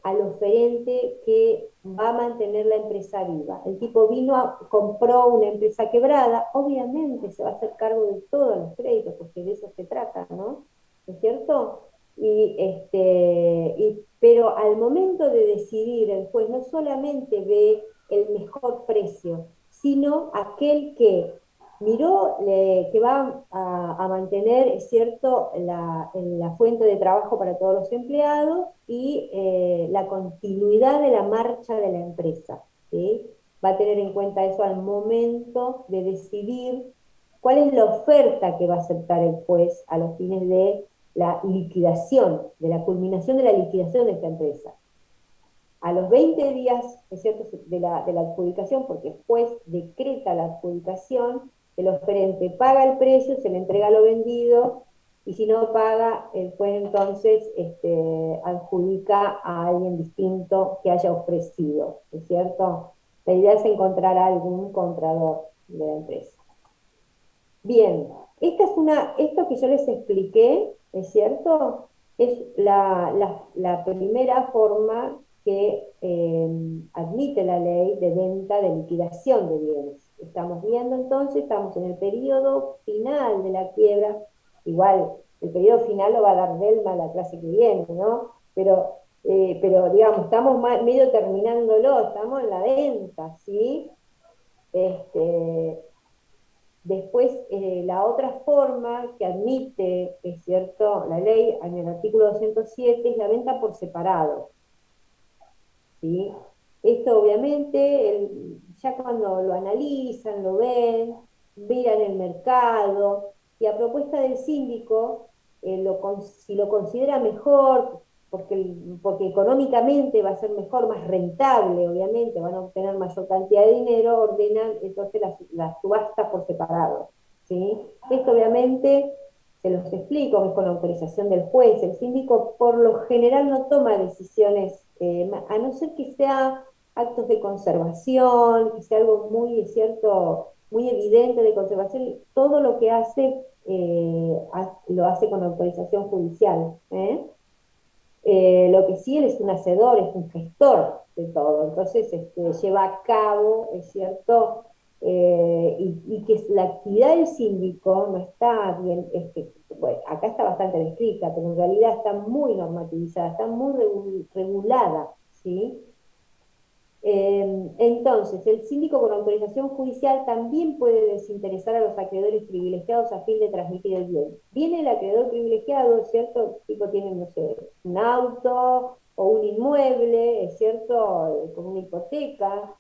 [SPEAKER 2] al oferente que va a mantener la empresa viva. El tipo compró una empresa quebrada, obviamente se va a hacer cargo de todos los créditos, porque de eso se trata, ¿no? ¿Es cierto? Pero al momento de decidir, el juez no solamente ve el mejor precio, sino aquel que miró que va a mantener, es cierto, la fuente de trabajo para todos los empleados y la continuidad de la marcha de la empresa, ¿sí? Va a tener en cuenta eso al momento de decidir cuál es la oferta que va a aceptar el juez a los fines de la liquidación, de la culminación de la liquidación de esta empresa. A los 20 días, es cierto, de la adjudicación, porque el juez decreta la adjudicación, el oferente paga el precio, se le entrega lo vendido, y si no paga, el juez entonces adjudica a alguien distinto que haya ofrecido, ¿es cierto? La idea es encontrar a algún comprador de la empresa. Bien, esto que yo les expliqué, ¿es cierto? Es la primera forma que admite la ley de venta de liquidación de bienes. Estamos viendo entonces, estamos en el periodo final de la quiebra, igual el periodo final lo va a dar Delma la clase que viene, ¿no? Pero digamos, estamos medio terminándolo, estamos en la venta, ¿sí? Después, la otra forma que admite, es cierto, la ley, en el artículo 207, es la venta por separado, ¿sí? Esto obviamente, ya cuando lo analizan, lo ven, miran el mercado, y a propuesta del síndico, si lo considera mejor, porque económicamente va a ser mejor, más rentable, obviamente, van a obtener mayor cantidad de dinero, ordenan entonces las subastas por separado, ¿sí? Esto obviamente se los explico, es con autorización del juez. El síndico por lo general no toma decisiones, a no ser que sea actos de conservación, que sea algo muy, es cierto, muy evidente de conservación, todo lo que hace lo hace con autorización judicial, ¿eh? Lo que sí él es un hacedor, es un gestor de todo, entonces lleva a cabo, es cierto, y que la actividad del síndico no está bien, bueno, acá está bastante descrita, pero en realidad está muy normativizada, está muy regulada, ¿sí? Entonces, el síndico con autorización judicial también puede desinteresar a los acreedores privilegiados a fin de transmitir el bien. Viene el acreedor privilegiado, ¿es cierto? El tipo tiene, no sé, un auto o un inmueble, ¿es cierto? Con una hipoteca.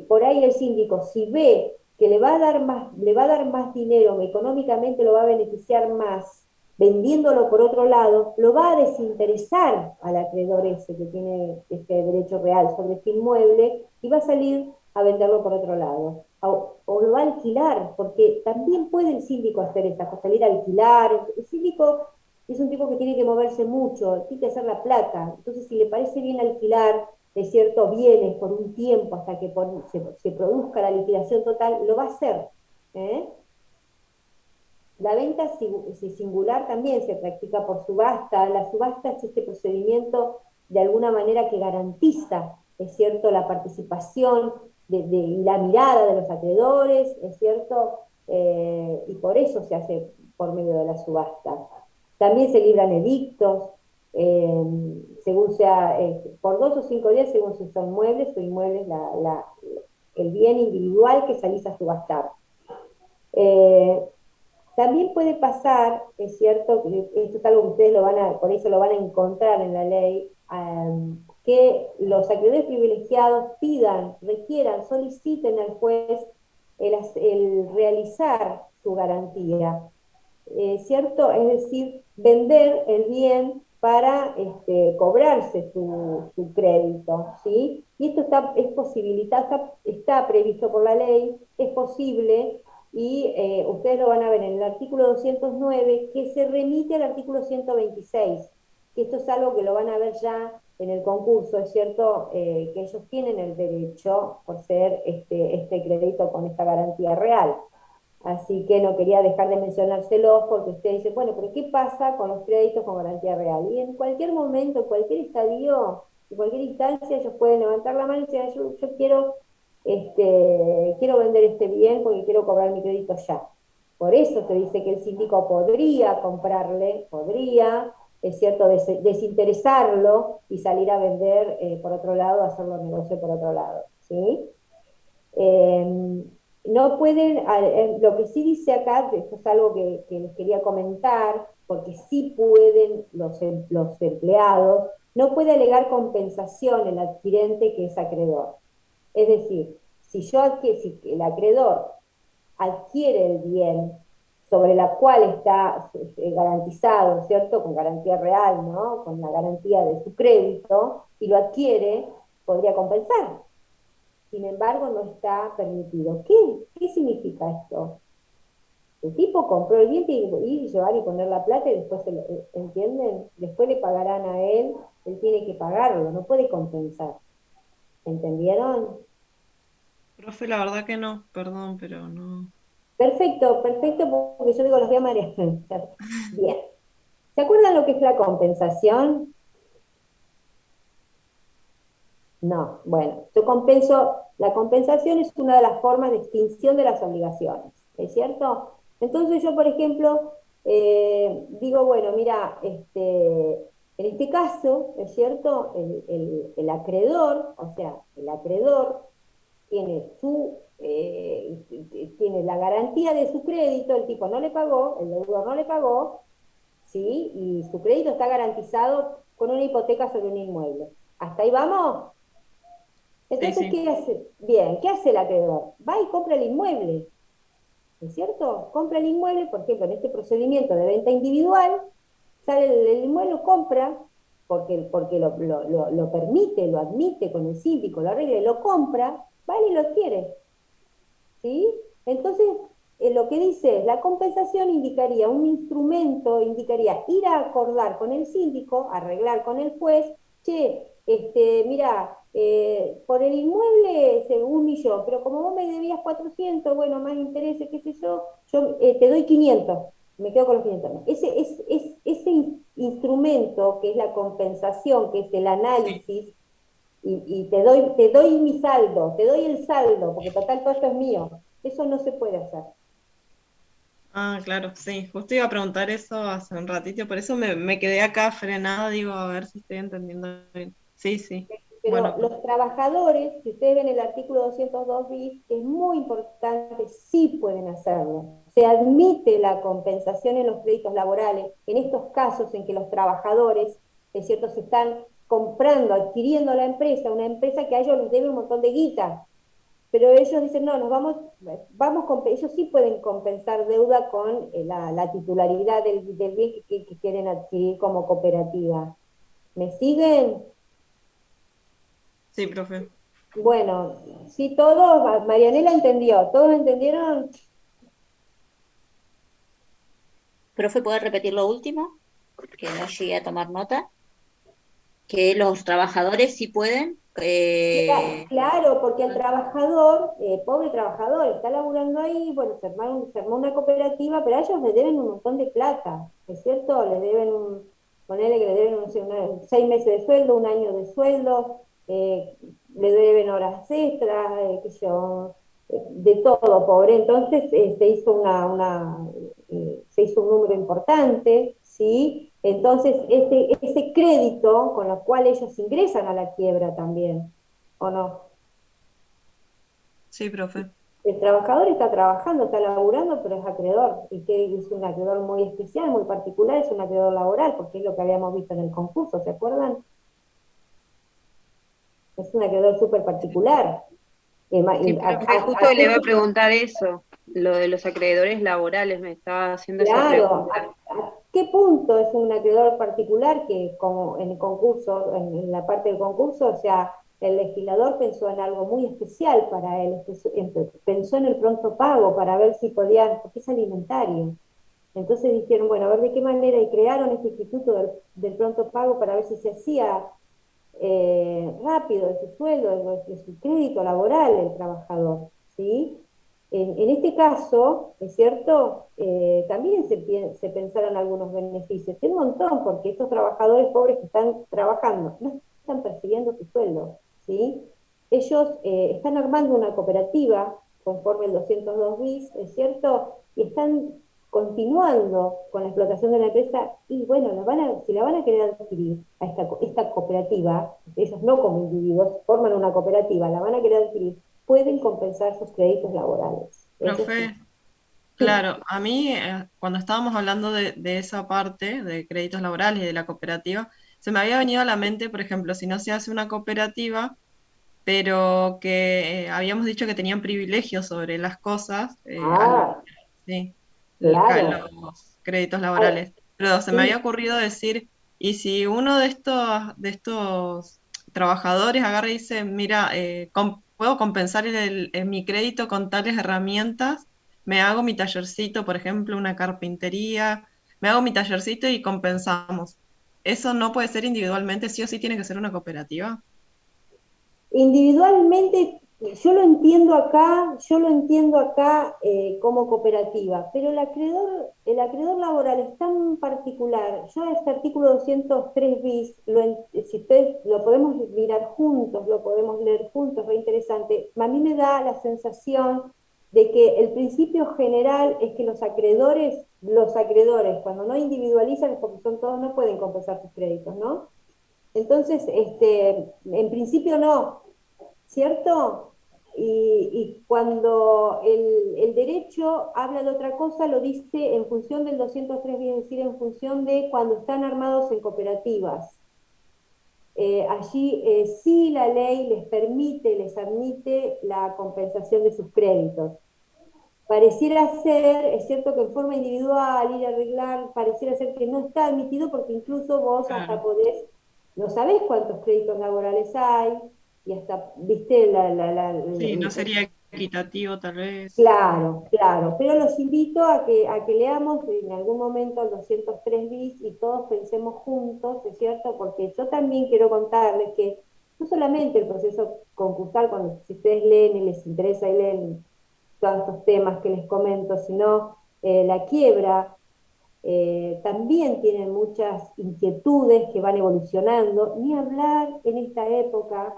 [SPEAKER 2] Por ahí el síndico, si ve que le va a dar más dinero, económicamente lo va a beneficiar más, vendiéndolo por otro lado, lo va a desinteresar al acreedor ese que tiene este derecho real sobre este inmueble y va a salir a venderlo por otro lado. O lo va a alquilar, porque también puede el síndico hacer esa cosa, salir a alquilar. El síndico es un tipo que tiene que moverse mucho, tiene que hacer la plata. Entonces, si le parece bien alquilar de ciertos bienes por un tiempo hasta que se produzca la liquidación total, lo va a hacer, ¿eh? La venta singular también se practica por subasta. La subasta es este procedimiento de alguna manera que garantiza, es cierto, la participación y la mirada de los acreedores, es cierto, y por eso se hace por medio de la subasta. También se libran edictos, según sea, por 2 o 5 días, según si son muebles o inmuebles, el bien individual que salís a subastar. También puede pasar, es cierto, que esto es algo que ustedes por eso lo van a encontrar en la ley, que los acreedores privilegiados requieran, soliciten al juez el realizar su garantía, ¿cierto? Es decir, vender el bien para cobrarse su crédito, ¿sí? Y esto es posibilitado, está previsto por la ley, es posible. Y ustedes lo van a ver en el artículo 209, que se remite al artículo 126, que esto es algo que lo van a ver ya en el concurso, es cierto, que ellos tienen el derecho por ser este crédito con esta garantía real. Así que no quería dejar de mencionárselos porque ustedes dicen, bueno, pero ¿qué pasa con los créditos con garantía real? Y en cualquier momento, en cualquier estadio, en cualquier instancia, ellos pueden levantar la mano y decir, yo quiero vender este bien porque quiero cobrar mi crédito ya. Por eso se dice que el síndico podría comprarle, podría, es cierto, desinteresarlo y salir a vender por otro lado, hacerlo negocio por otro lado, ¿sí? No pueden, lo que sí dice acá, esto es algo que les quería comentar, porque sí pueden los empleados, no puede alegar compensación el adquirente que es acreedor. Es decir, si el acreedor adquiere el bien sobre la cual está garantizado, ¿cierto? Con garantía real, ¿no? Con la garantía de su crédito, y lo adquiere, podría compensar. Sin embargo, no está permitido. ¿Qué significa esto? El tipo compró el bien y llevar y poner la plata y después, ¿entienden? Después le pagarán a él tiene que pagarlo, no puede compensar. ¿Entendieron?
[SPEAKER 4] Profe, la verdad que no, perdón, pero no.
[SPEAKER 2] Perfecto, perfecto, porque yo digo, los voy a marear. Bien. ¿Se acuerdan lo que es la compensación? No, bueno, yo compenso, la compensación es una de las formas de extinción de las obligaciones, ¿es cierto? Entonces yo, por ejemplo, digo, bueno, mira, en este caso, ¿es cierto? El acreedor, o sea, el acreedor tiene la garantía de su crédito, el tipo no le pagó, el deudor no le pagó, ¿sí? Y su crédito está garantizado con una hipoteca sobre un inmueble. ¿Hasta ahí vamos?
[SPEAKER 4] Sí,
[SPEAKER 2] Entonces,
[SPEAKER 4] sí.
[SPEAKER 2] ¿qué hace? Bien, ¿qué hace el acreedor? Va y compra el inmueble, ¿no es cierto? Compra el inmueble, por ejemplo, en este procedimiento de venta individual, sale el inmueble, lo compra, porque lo permite, lo admite con el síndico, lo arregla y lo compra, vale y lo adquiere, ¿sí? Entonces, lo que dice es, la compensación indicaría un instrumento, indicaría ir a acordar con el síndico, arreglar con el juez, che, mira, por el inmueble es 1.000.000, pero como vos me debías 400, bueno, más intereses, qué sé yo te doy 500, me quedo con los 500. No. Ese instrumento que es la compensación, que es el análisis, y te doy mi saldo, te doy el saldo, porque total todo esto es mío. Eso no se puede hacer.
[SPEAKER 4] Ah, claro, sí. Justo iba a preguntar eso hace un ratito, por eso me quedé acá frenada, digo, a ver si estoy entendiendo bien. Sí, sí.
[SPEAKER 2] Pero
[SPEAKER 4] Bueno,
[SPEAKER 2] los trabajadores, si ustedes ven el artículo 202 bis, es muy importante, sí pueden hacerlo. Se admite la compensación en los créditos laborales, en estos casos en que los trabajadores, es cierto, se están comprando, adquiriendo la empresa, una empresa que a ellos les debe un montón de guita, pero ellos dicen, no, ellos sí pueden compensar deuda con la titularidad del bien que quieren adquirir como cooperativa. ¿Me siguen?
[SPEAKER 4] sí, profe.
[SPEAKER 2] Bueno, sí, todos, Marianela entendió, ¿todos entendieron?
[SPEAKER 6] Profe, ¿puede repetir lo último? Que no llegué a tomar nota. Que los trabajadores sí pueden.
[SPEAKER 2] Claro, porque el trabajador, pobre trabajador, está laburando ahí, bueno, se armó una cooperativa, pero a ellos le deben un montón de plata, ¿es cierto? Le deben ponele que le deben, no sé, 6 meses de sueldo, un año de sueldo, le deben horas extras, qué sé yo, de todo, pobre. Entonces se hizo un número importante, ¿sí? Entonces, ese crédito con lo cual ellos ingresan a la quiebra también, ¿o no?
[SPEAKER 4] Sí, profe.
[SPEAKER 2] El trabajador está trabajando, está laburando, pero es acreedor, y que es un acreedor muy especial, muy particular, es un acreedor laboral, porque es lo que habíamos visto en el concurso, ¿se acuerdan? Es un acreedor súper particular.
[SPEAKER 11] Sí, profe, justo le iba a preguntar eso, lo de los acreedores laborales, me estaba haciendo esa
[SPEAKER 2] Claro,
[SPEAKER 11] pregunta.
[SPEAKER 2] ¿a qué punto es un acreedor particular que como en el concurso, en la parte del concurso, o sea, el legislador pensó en algo muy especial para él, pensó en el pronto pago para ver si podían, porque es alimentario. Entonces dijeron, bueno, a ver de qué manera, y crearon este instituto del pronto pago para ver si se hacía rápido de su sueldo, de su crédito laboral el trabajador, ¿sí? En este caso, ¿es cierto? También se pensaron algunos beneficios, y un montón, porque estos trabajadores pobres que están trabajando no están percibiendo su sueldo, ¿sí? Ellos están armando una cooperativa conforme el 202 bis, ¿es cierto? Y están continuando con la explotación de la empresa, y bueno, si la van a querer adquirir a esta cooperativa, ellos no como individuos, forman una cooperativa, la van a querer adquirir, pueden compensar sus créditos laborales. Eso sí.
[SPEAKER 4] Profe, claro, a mí cuando estábamos hablando de esa parte de créditos laborales y de la cooperativa, se me había venido a la mente, por ejemplo, si no se hace una cooperativa, pero que habíamos dicho que tenían privilegios sobre las cosas,
[SPEAKER 2] Ah,
[SPEAKER 4] sí,
[SPEAKER 2] claro.
[SPEAKER 4] los créditos
[SPEAKER 2] Ay,
[SPEAKER 4] laborales. Pero se me había
[SPEAKER 2] sí,
[SPEAKER 4] ocurrido decir, ¿y si uno de estos trabajadores agarra y dice, mira, puedo compensar mi crédito con tales herramientas? Me hago mi tallercito, por ejemplo, una carpintería, me hago mi tallercito y compensamos. ¿Eso no puede ser individualmente? ¿Sí o sí tiene que ser una cooperativa?
[SPEAKER 2] individualmente, yo lo entiendo acá como cooperativa, pero el acreedor laboral es tan particular. Yo este artículo 203 bis, si ustedes lo podemos mirar juntos, lo podemos leer juntos, es re interesante. A mí me da la sensación de que el principio general es que los acreedores, cuando no individualizan, es porque son todos, no pueden compensar sus créditos, ¿no? Entonces, en principio no, ¿cierto? Y cuando el derecho habla de otra cosa, lo dice en función del 203, es decir, en función de cuando están armados en cooperativas. Allí sí la ley les admite la compensación de sus créditos. Pareciera ser, es cierto que en forma individual, ir a arreglar, pareciera ser que no está admitido porque incluso vos hasta
[SPEAKER 4] Claro.
[SPEAKER 2] podés, no sabés cuántos créditos laborales hay, y hasta, viste,
[SPEAKER 4] Sí, no sería equitativo tal vez.
[SPEAKER 2] claro, claro, pero los invito a que leamos en algún momento el 203 bis y todos pensemos juntos, ¿es cierto? Porque yo también quiero contarles que no solamente el proceso concursal, cuando si ustedes leen y les interesa y leen todos estos temas que les comento, sino la quiebra, también tienen muchas inquietudes que van evolucionando, ni hablar en esta época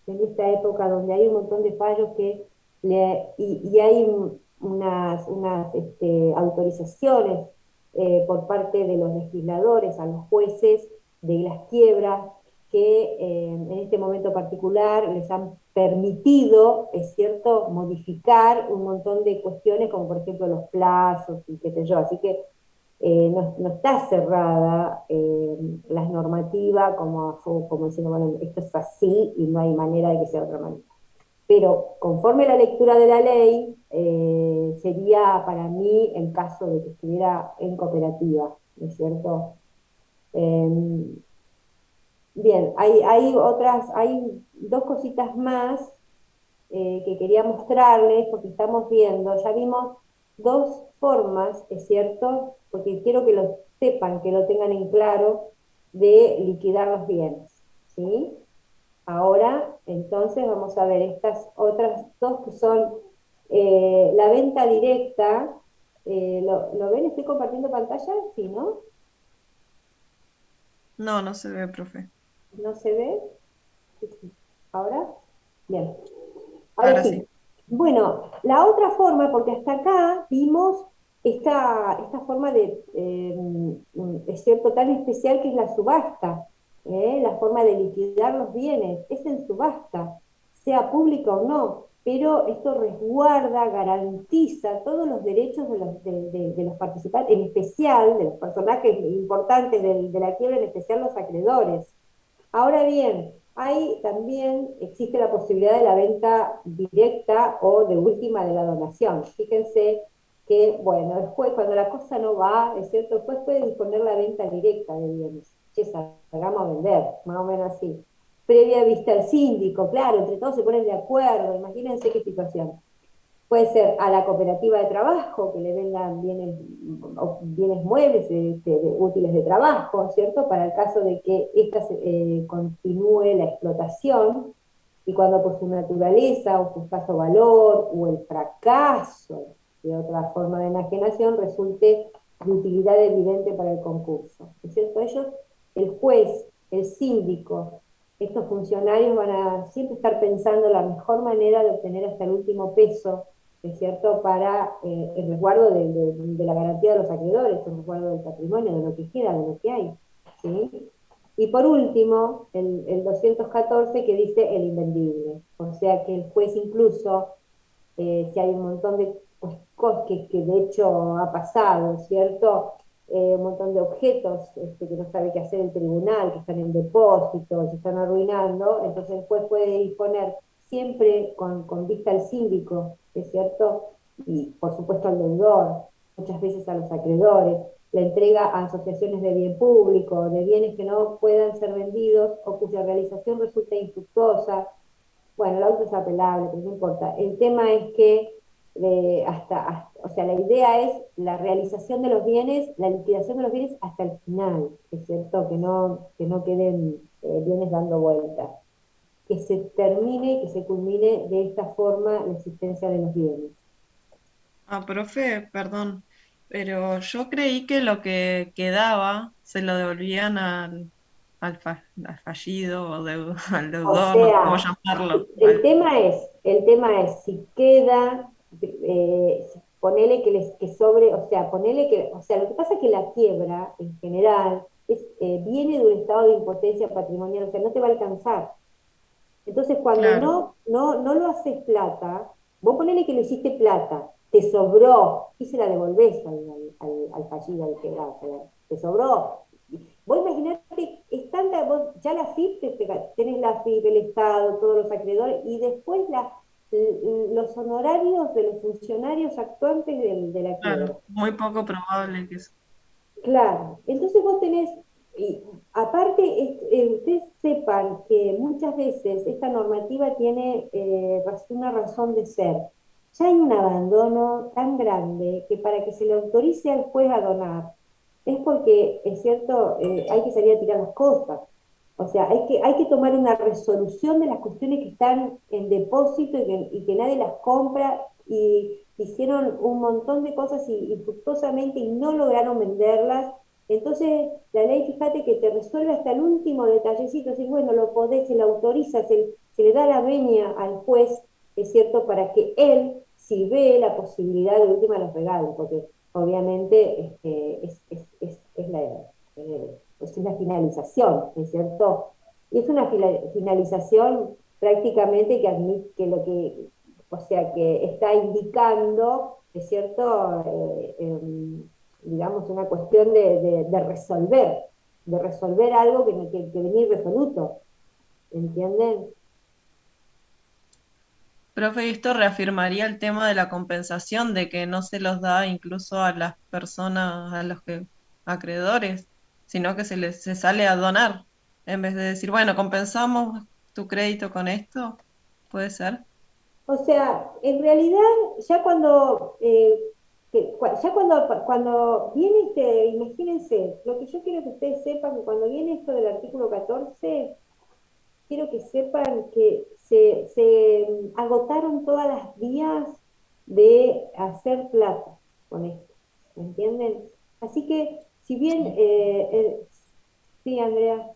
[SPEAKER 2] donde hay un montón de fallos y hay unas autorizaciones por parte de los legisladores a los jueces de las quiebras que en este momento particular les han permitido, es cierto, modificar un montón de cuestiones, como por ejemplo los plazos y qué sé yo. Así que no está cerrada la normativa como diciendo, bueno, esto es así y no hay manera de que sea de otra manera. Pero conforme la lectura de la ley, sería para mí el caso de que estuviera en cooperativa, ¿no es cierto? Eh, Bien, hay dos cositas más que quería mostrarles, porque estamos viendo, ya vimos dos formas, es cierto, porque quiero que lo sepan, que lo tengan en claro, de liquidar los bienes, ¿sí? Ahora, entonces, vamos a ver estas otras dos que son la venta directa. ¿Lo ven? ¿Estoy compartiendo pantalla? Sí, ¿no?
[SPEAKER 4] No, no se ve, profe.
[SPEAKER 2] ¿No se ve? Sí, sí. ¿Ahora? Bien. Ahora
[SPEAKER 4] Ahora
[SPEAKER 2] sí.
[SPEAKER 4] sí.
[SPEAKER 2] Bueno, la otra forma, porque hasta acá vimos esta forma es cierto, tan especial que es la subasta, la forma de liquidar los bienes, es en subasta, sea pública o no, pero esto resguarda, garantiza todos los derechos de los participantes, en especial de los personajes importantes de la quiebra, en especial los acreedores. Ahora bien, también existe la posibilidad de la venta directa o de última de la donación. Fíjense que, bueno, el juez, cuando la cosa no va, es cierto, el juez puede disponer la venta directa de bienes. Che, salgamos a vender, más o menos así. Previa vista al síndico, claro, entre todos se ponen de acuerdo, imagínense qué situación. Puede ser a la cooperativa de trabajo, que le vendan bienes muebles, útiles de trabajo, ¿cierto? Para el caso de que ésta continúe la explotación, y cuando por su naturaleza o su escaso valor o el fracaso de otra forma de enajenación resulte de utilidad evidente para el concurso. ¿Es cierto? El juez, el síndico, estos funcionarios van a siempre estar pensando la mejor manera de obtener hasta el último peso ¿es cierto?, para el resguardo de la garantía de los acreedores, el resguardo del patrimonio, de lo que queda, de lo que hay, ¿sí? Y por último, el 214 que dice el invendible, o sea que el juez incluso, si hay un montón de cosas que de hecho ha pasado, ¿cierto?, un montón de objetos que no sabe qué hacer el tribunal, que están en depósito, se están arruinando, entonces el juez puede disponer siempre con vista al síndico, ¿es cierto? Y por supuesto al deudor, muchas veces a los acreedores, la entrega a asociaciones de bien público, de bienes que no puedan ser vendidos o cuya realización resulte infructuosa. Bueno, el auto es apelable, pero no importa. El tema es que o sea, la idea es la realización de los bienes, la liquidación de los bienes hasta el final, ¿es cierto? Que no queden bienes dando vueltas. Que se termine, que se culmine de esta forma la existencia de los bienes.
[SPEAKER 4] Ah, profe, perdón, pero yo creí que lo que quedaba se lo devolvían al fallido o al
[SPEAKER 2] O
[SPEAKER 4] deudor, no sé cómo
[SPEAKER 2] sea,
[SPEAKER 4] llamarlo.
[SPEAKER 2] el tema es si queda, ponele que sobre, o sea, ponele que, o sea, lo que pasa es que la quiebra, en general, viene de un estado de impotencia patrimonial, o sea, no te va a alcanzar. Entonces, cuando
[SPEAKER 4] Claro,
[SPEAKER 2] no lo haces plata, vos ponele que lo hiciste plata, te sobró, y se la devolvés al fallido, al quebrado, te sobró. Vos imaginate, vos ya la FIP, tenés la FIP, el Estado, todos los acreedores, y después los honorarios de los funcionarios actuantes de la quiebra.
[SPEAKER 4] claro, muy poco probable que eso.
[SPEAKER 2] Claro, entonces vos tenés, y aparte, ustedes sepan que muchas veces esta normativa tiene una razón de ser. Ya hay un abandono tan grande que para que se le autorice al juez a donar, es porque, es cierto, hay que salir a tirar las cosas. O sea, hay que tomar una resolución de las cuestiones que están en depósito y que nadie las compra y hicieron un montón de cosas infructuosamente y no lograron venderlas. Entonces, la ley, fíjate que te resuelve hasta el último detallecito, si bueno, lo podés, se lo autoriza, se le da la venia al juez, es cierto, para que él, si ve la posibilidad de última, los regale, porque obviamente es la finalización, ¿es cierto? Y es una finalización prácticamente que admite que lo que, o sea, que está indicando, ¿es cierto? Digamos, una cuestión de resolver algo que venía irresoluto, ¿entienden?
[SPEAKER 4] Profe, esto reafirmaría el tema de la compensación, de que no se los da incluso a las personas, a los acreedores, sino que se sale a donar, en vez de decir, bueno, compensamos tu crédito con esto, ¿puede ser?
[SPEAKER 2] O sea, en realidad, ya cuando viene imagínense, lo que yo quiero que ustedes sepan, que cuando viene esto del artículo 14, quiero que sepan que se agotaron todas las vías de hacer plata con esto, ¿me entienden? Así que, si bien,
[SPEAKER 4] Sí.
[SPEAKER 2] sí, Andrea.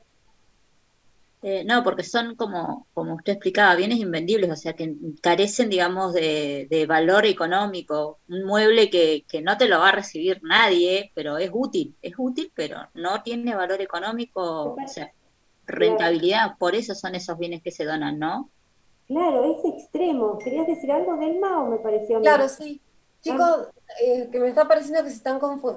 [SPEAKER 6] No, porque son como usted explicaba, bienes invendibles, o sea, que carecen, digamos, de valor económico. Un mueble que no te lo va a recibir nadie, pero es útil, pero no tiene valor económico, o sea,
[SPEAKER 2] Claro,
[SPEAKER 6] rentabilidad. Por eso son esos bienes que se donan, ¿no?
[SPEAKER 2] claro, es extremo. ¿Querías decir algo, Delma, o me pareció a mí?
[SPEAKER 1] Claro, sí.
[SPEAKER 2] Ah,
[SPEAKER 1] Chicos, que me está pareciendo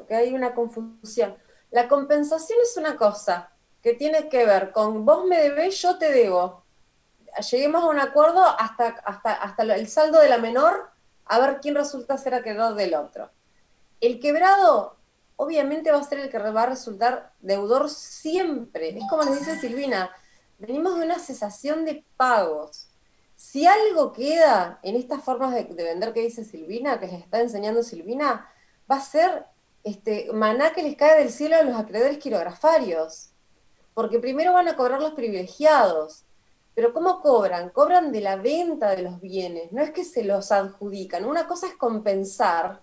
[SPEAKER 1] que hay una confusión. La compensación es una cosa que tiene que ver con vos me debés, yo te debo. Lleguemos a un acuerdo hasta el saldo de la menor, a ver quién resulta ser acreedor del otro. El quebrado, obviamente, va a ser el que va a resultar deudor siempre. Es como les dice Silvina, venimos de una cesación de pagos. Si algo queda en estas formas de vender que dice Silvina, que les está enseñando Silvina, va a ser maná que les cae del cielo a los acreedores quirografarios. Porque primero van a cobrar los privilegiados. Pero ¿cómo cobran? Cobran de la venta de los bienes, no es que se los adjudican. Una cosa es compensar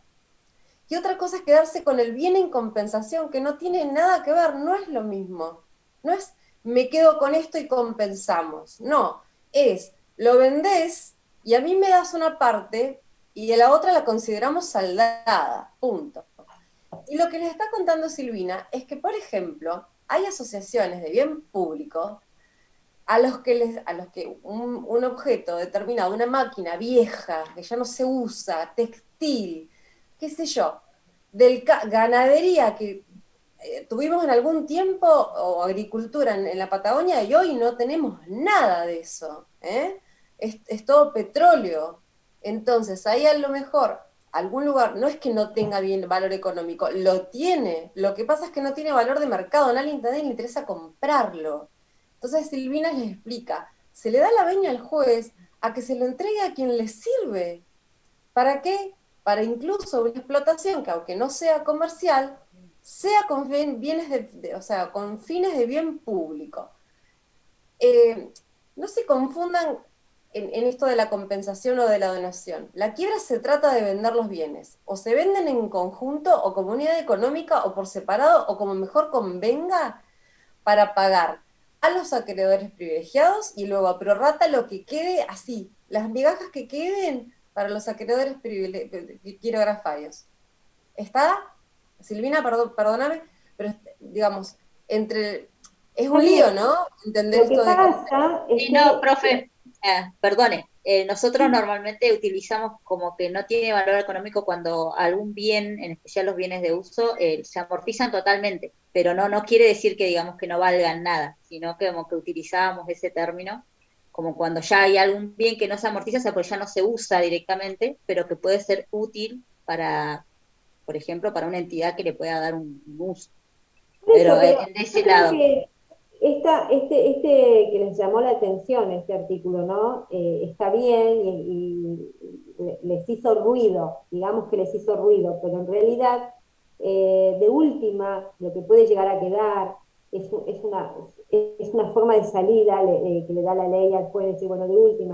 [SPEAKER 1] y otra cosa es quedarse con el bien en compensación, que no tiene nada que ver, no es lo mismo. No es me quedo con esto y compensamos. No, es lo vendés y a mí me das una parte y la otra la consideramos saldada, punto. Y lo que les está contando Silvina es que, por ejemplo, hay asociaciones de bien público a los que un objeto determinado, una máquina vieja, que ya no se usa, textil, qué sé yo, ganadería que tuvimos en algún tiempo, o agricultura en la Patagonia, y hoy no tenemos nada de eso, ¿eh? Es todo petróleo. Entonces, ahí a lo mejor algún lugar, no es que no tenga bien valor económico, lo tiene, lo que pasa es que no tiene valor de mercado, a nadie le interesa comprarlo. Entonces Silvina les explica, se le da la veña al juez a que se lo entregue a quien le sirve. ¿Para qué? Para incluso una explotación que, aunque no sea comercial, sea con bienes o sea, con fines de bien público. No se confundan en esto de la compensación o de la donación. La quiebra se trata de vender los bienes. O se venden en conjunto, o como unidad económica, o por separado, o como mejor convenga, para pagar a los acreedores privilegiados y luego a prorrata lo que quede así, las migajas que queden para los acreedores quirografarios. ¿Está? Silvina, perdóname, pero digamos, es un lío, ¿no? Entender
[SPEAKER 2] Lo que
[SPEAKER 1] esto de...
[SPEAKER 2] pasa es
[SPEAKER 6] Sí,
[SPEAKER 2] que...
[SPEAKER 6] no, profe, perdone, nosotros normalmente utilizamos como que no tiene valor económico cuando algún bien, en especial los bienes de uso, se amortizan totalmente, pero no quiere decir que digamos que no valgan nada, sino que como que utilizábamos ese término, como cuando ya hay algún bien que no se amortiza, o sea, porque ya no se usa directamente, pero que puede ser útil para, por ejemplo, para una entidad que le pueda dar un uso. Pero de ese lado.
[SPEAKER 2] Que que les llamó la atención este artículo, ¿no? Está bien y les hizo ruido, digamos que les hizo ruido, pero en realidad, de última, lo que puede llegar a quedar es una forma de salida que le da la ley al juez, decir, bueno, en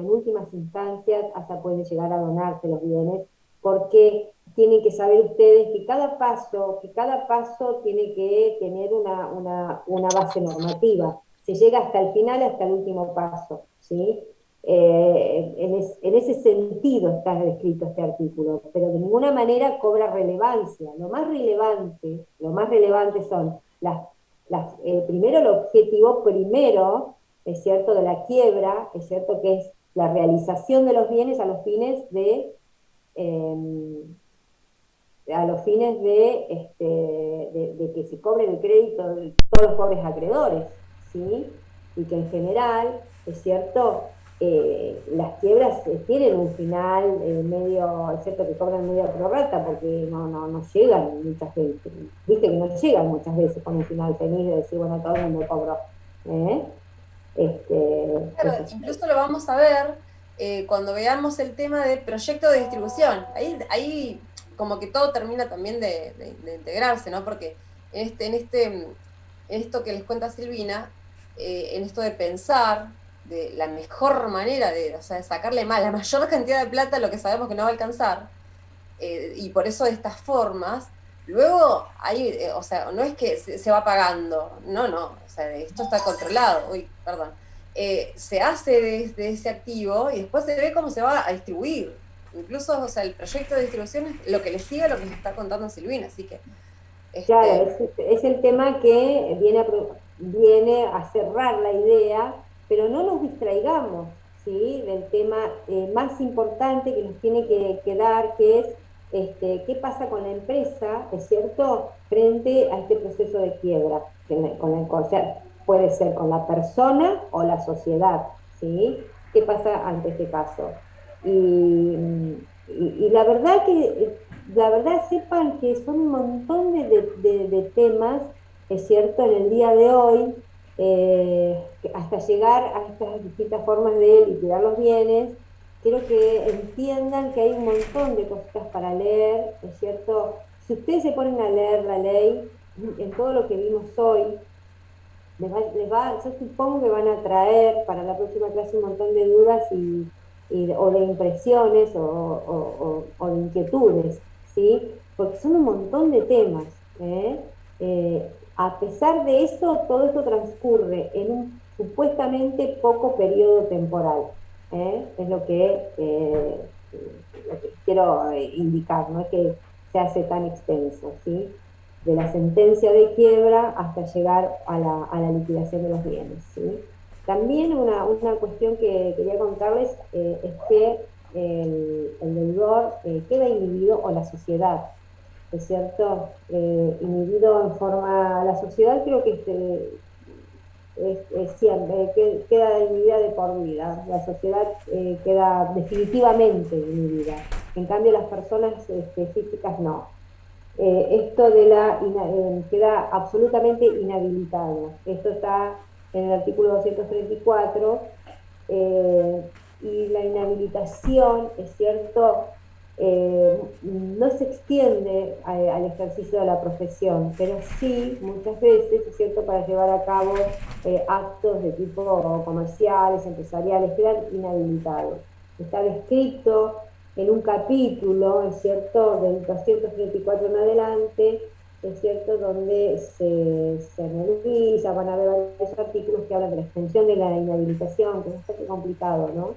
[SPEAKER 2] últimas instancias, hasta puede llegar a donarse los bienes, porque tienen que saber ustedes que cada paso tiene que tener una base normativa. Se llega hasta el final, hasta el último paso, ¿sí? En ese sentido está descrito este artículo, pero de ninguna manera cobra relevancia. Lo más relevante son primero el objetivo primero, es cierto, de la quiebra, es cierto que es la realización de los bienes a los fines de que se cobre el crédito de todos los pobres acreedores, ¿sí? Y que en general, es cierto, las quiebras tienen un final medio, es cierto que cobran medio prorrata, porque no llegan muchas veces, viste que no llegan muchas veces con un final feliz de decir, bueno, todo el mundo cobró.
[SPEAKER 1] Claro, incluso lo vamos a ver cuando veamos el tema del proyecto de distribución. Ahí como que todo termina también de integrarse, ¿no? Porque en esto que les cuenta Silvina, en esto de pensar de la mejor manera o sea, de sacarle la mayor cantidad de plata a lo que sabemos que no va a alcanzar, y por eso de estas formas, luego hay, o sea, no es que se va pagando, no, o sea, esto está controlado, se hace desde ese activo y después se ve cómo se va a distribuir. Incluso, o sea, el proyecto de distribución es lo que le sigue a lo que nos está contando Silvina, así que...
[SPEAKER 2] Claro, es el tema que viene a cerrar la idea, pero no nos distraigamos, ¿sí? Del tema más importante que nos tiene que quedar, que es qué pasa con la empresa, ¿es cierto?, frente a este proceso de quiebra, o sea, puede ser con la persona o la sociedad, ¿sí? ¿Qué pasa ante este caso? Y la verdad sepan que son un montón de temas, es cierto, en el día de hoy, hasta llegar a estas distintas formas de liquidar los bienes. Quiero que entiendan que hay un montón de cositas para leer, es cierto. Si ustedes se ponen a leer la ley, en todo lo que vimos hoy, yo supongo que van a traer para la próxima clase un montón de dudas o de impresiones o de inquietudes, ¿sí? Porque son un montón de temas. A pesar de eso, todo esto transcurre en un supuestamente poco periodo temporal. Es lo que lo que quiero indicar, no es que se hace tan extenso, ¿sí? De la sentencia de quiebra hasta llegar a la liquidación de los bienes, ¿sí? También una cuestión que quería contarles es que el deudor queda inhibido, o la sociedad, ¿es cierto? Inhibido en forma, la sociedad creo que es siempre, queda inhibida de por vida, la sociedad queda definitivamente inhibida, en cambio las personas específicas no. Esto de queda absolutamente inhabilitado, esto está en el artículo 234, y la inhabilitación, es cierto, no se extiende al ejercicio de la profesión, pero sí, muchas veces, es cierto, para llevar a cabo actos de tipo comerciales, empresariales, quedan inhabilitados. Está descrito en un capítulo, es cierto, del 234 en adelante, es cierto, donde se analiza, van a ver varios artículos que hablan de la extensión de la inhabilitación, que es bastante complicado, ¿no?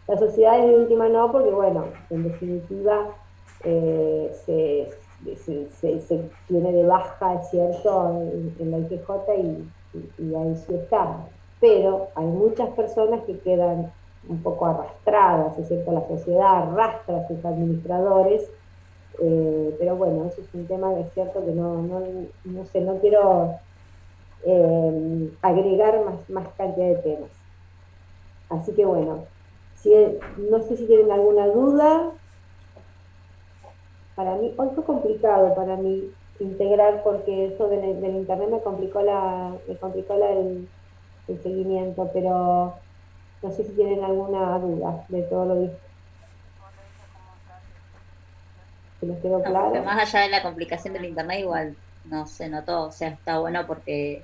[SPEAKER 2] Las sociedades de última no, porque bueno, en definitiva se tiene de baja, es cierto, en la IGJ y ahí sí está. Pero hay muchas personas que quedan un poco arrastradas, es cierto, la sociedad arrastra a sus administradores, pero bueno, eso es un tema, es cierto, que no sé, no quiero agregar más cantidad de temas. Así que bueno, no sé si tienen alguna duda. Para mí, hoy fue complicado para mí integrar, porque eso del internet me complicó el seguimiento, pero no sé si tienen alguna duda de todo lo visto. ¿Se les quedó
[SPEAKER 6] No,
[SPEAKER 2] claro?
[SPEAKER 6] porque más allá de la complicación del internet, igual no se notó, o sea, está bueno porque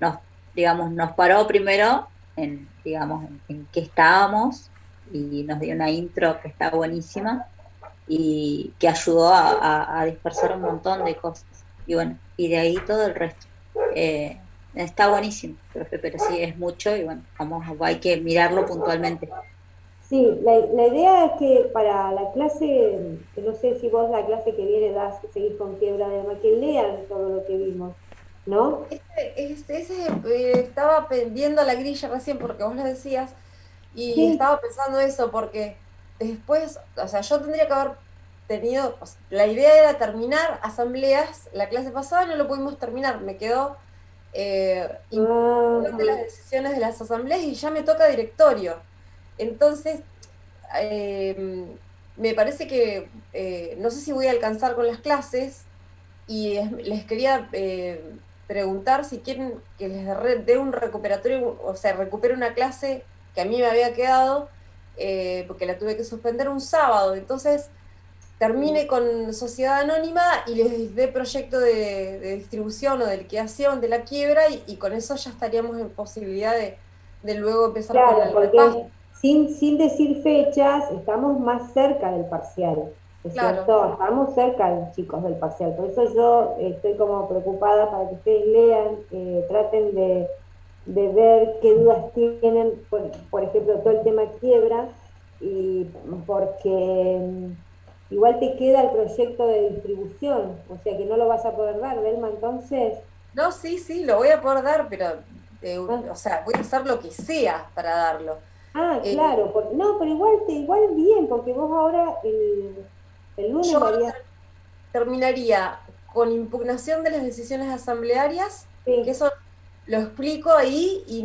[SPEAKER 6] nos paró primero en qué estábamos y nos dio una intro que está buenísima y que ayudó a dispersar un montón de cosas. Y bueno, y de ahí todo el resto. Está buenísimo, profe, pero sí es mucho y bueno, hay que mirarlo puntualmente.
[SPEAKER 2] Sí, la idea es que para la clase, que no sé si vos la clase que viene seguís con quiebra de alma, que lean todo lo que vimos, ¿no?
[SPEAKER 1] Estaba viendo la grilla recién porque vos lo decías y
[SPEAKER 2] Sí.
[SPEAKER 1] estaba pensando eso porque después, o sea, yo tendría que haber tenido, o sea, la idea era terminar asambleas, la clase pasada no lo pudimos terminar, me quedó de las decisiones de las asambleas y ya me toca directorio. Entonces, me parece que no sé si voy a alcanzar con las clases y les quería preguntar si quieren que les dé un recuperatorio, o sea, recupere una clase que a mí me había quedado, porque la tuve que suspender un sábado. Entonces, termine con Sociedad Anónima y les dé proyecto de distribución o de liquidación de la quiebra y con eso ya estaríamos en posibilidad de luego empezar con el repaso.
[SPEAKER 2] Sin decir fechas, estamos más cerca del parcial, ¿es cierto? Estamos cerca, chicos, del parcial. Por eso yo estoy como preocupada para que ustedes lean, traten de ver qué dudas tienen, por ejemplo, todo el tema quiebra, y porque igual te queda el proyecto de distribución, o sea que no lo vas a poder dar, Delma, entonces.
[SPEAKER 1] No, sí, lo voy a poder dar, pero, o sea, voy a hacer lo que sea para darlo.
[SPEAKER 2] Claro, no, pero igual bien, porque vos ahora el lunes
[SPEAKER 1] yo terminaría con impugnación de las decisiones asamblearias, que eso lo explico ahí y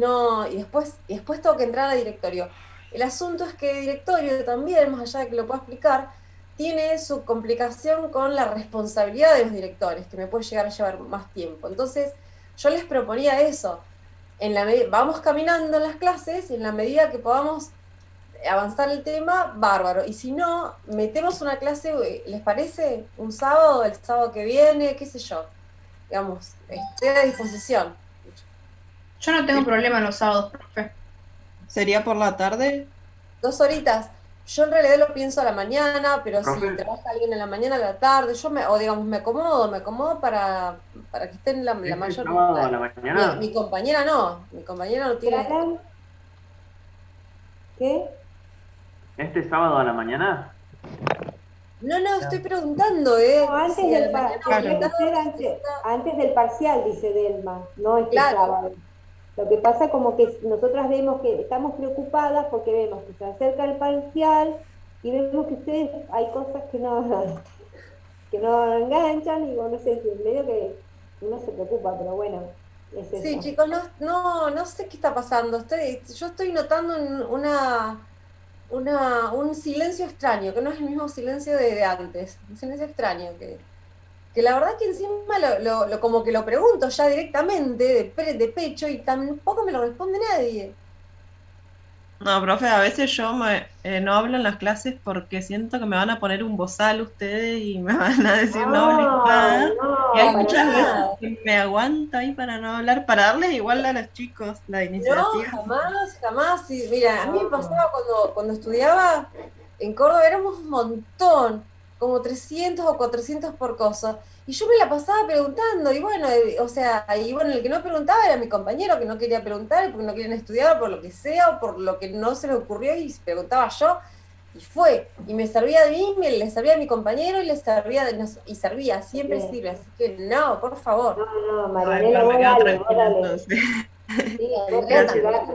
[SPEAKER 1] después tengo que entrar a directorio. El asunto es que directorio también, más allá de que lo pueda explicar, tiene su complicación con la responsabilidad de los directores, que me puede llegar a llevar más tiempo. Entonces, yo les proponía eso. Vamos caminando en las clases y en la medida que podamos avanzar el tema, bárbaro. Y si no, metemos una clase, ¿les parece? Un sábado, el sábado que viene, qué sé yo. Digamos, estoy a disposición.
[SPEAKER 3] Yo no tengo problema en los sábados, profe.
[SPEAKER 4] ¿Sería por la tarde?
[SPEAKER 1] 2 horitas. Yo en realidad lo pienso a la mañana, pero si trabaja alguien en la mañana, a la tarde, me acomodo para que estén la mayor...
[SPEAKER 10] sábado a la mañana?
[SPEAKER 1] Mi compañera no tiene...
[SPEAKER 2] ¿Qué?
[SPEAKER 10] ¿Este sábado a la mañana?
[SPEAKER 1] No, estoy preguntando,
[SPEAKER 2] No, antes
[SPEAKER 1] si a la
[SPEAKER 2] del,
[SPEAKER 1] mañana
[SPEAKER 2] tendría que
[SPEAKER 1] ahorita
[SPEAKER 2] ser antes del parcial, dice Delma, no este
[SPEAKER 1] claro,
[SPEAKER 2] sábado. Lo que pasa como que nosotras vemos que estamos preocupadas porque vemos que se acerca el parcial y vemos que ustedes hay cosas que no enganchan y bueno, no sé, en medio que uno se preocupa, pero bueno, es
[SPEAKER 1] sí,
[SPEAKER 2] eso.
[SPEAKER 1] chicos, no sé qué está pasando. Yo estoy notando un silencio extraño, que no es el mismo silencio de antes. Un silencio extraño, que la verdad que encima como que lo pregunto ya directamente, de pecho, y tampoco me lo responde nadie.
[SPEAKER 4] No, profe, a veces no hablo en las clases porque siento que me van a poner un bozal ustedes y me van a decir no hables
[SPEAKER 2] No,
[SPEAKER 4] más. Y hay
[SPEAKER 2] no, para
[SPEAKER 4] muchas veces
[SPEAKER 2] nada.
[SPEAKER 4] que me aguanto ahí para no hablar, para darles igual a los chicos la
[SPEAKER 1] No,
[SPEAKER 4] iniciativa.
[SPEAKER 1] jamás. Y mira, a mí me
[SPEAKER 2] No.
[SPEAKER 1] pasaba cuando estudiaba en Córdoba, éramos un montón, como 300 o 400 por cosa. Y yo me la pasaba preguntando, y bueno, o sea, y bueno, el que no preguntaba era mi compañero, que no quería preguntar, porque no querían estudiar, por lo que sea, o por lo que no se le ocurrió, y preguntaba yo, y fue. Y me servía de mí, le servía a mi compañero, y le servía, y servía, siempre
[SPEAKER 2] Sí.
[SPEAKER 1] sirve. Así que no, por favor.
[SPEAKER 2] No,
[SPEAKER 4] No,
[SPEAKER 2] Marianela,
[SPEAKER 4] igual me
[SPEAKER 2] vos
[SPEAKER 4] quedo
[SPEAKER 2] dale, vos
[SPEAKER 4] tranquila
[SPEAKER 2] dale.
[SPEAKER 4] entonces.
[SPEAKER 2] Sí, vos
[SPEAKER 1] Olvídate.
[SPEAKER 2] tranquilate.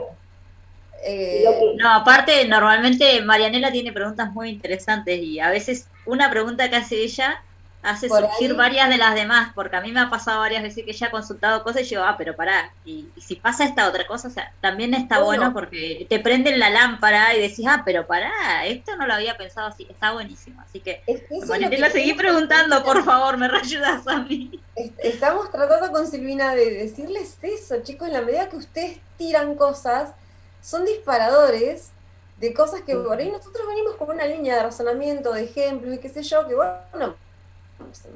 [SPEAKER 2] Y lo
[SPEAKER 1] Eh,
[SPEAKER 2] que,
[SPEAKER 6] No, aparte, normalmente Marianela tiene preguntas muy interesantes y a veces una pregunta que hace ella hace
[SPEAKER 1] por
[SPEAKER 6] surgir
[SPEAKER 1] ahí,
[SPEAKER 6] varias de las demás, porque a mí me ha pasado varias veces que ella ha consultado cosas y yo, pero pará, y si pasa esta otra cosa, o sea, también está bueno
[SPEAKER 1] bueno,
[SPEAKER 6] porque te prenden la lámpara y decís, pero pará, esto no lo había pensado así, está buenísimo. Así que,
[SPEAKER 1] es que eso es lo que
[SPEAKER 6] Marianela, seguí
[SPEAKER 1] queremos con
[SPEAKER 6] preguntando,
[SPEAKER 1] Silvina.
[SPEAKER 6] por favor, me ayudas a mí.
[SPEAKER 1] Estamos tratando con Silvina de decirles eso, chicos, en la medida que ustedes tiran cosas, son disparadores de cosas que por ahí nosotros venimos con una línea de razonamiento, de ejemplos y qué sé yo, que bueno,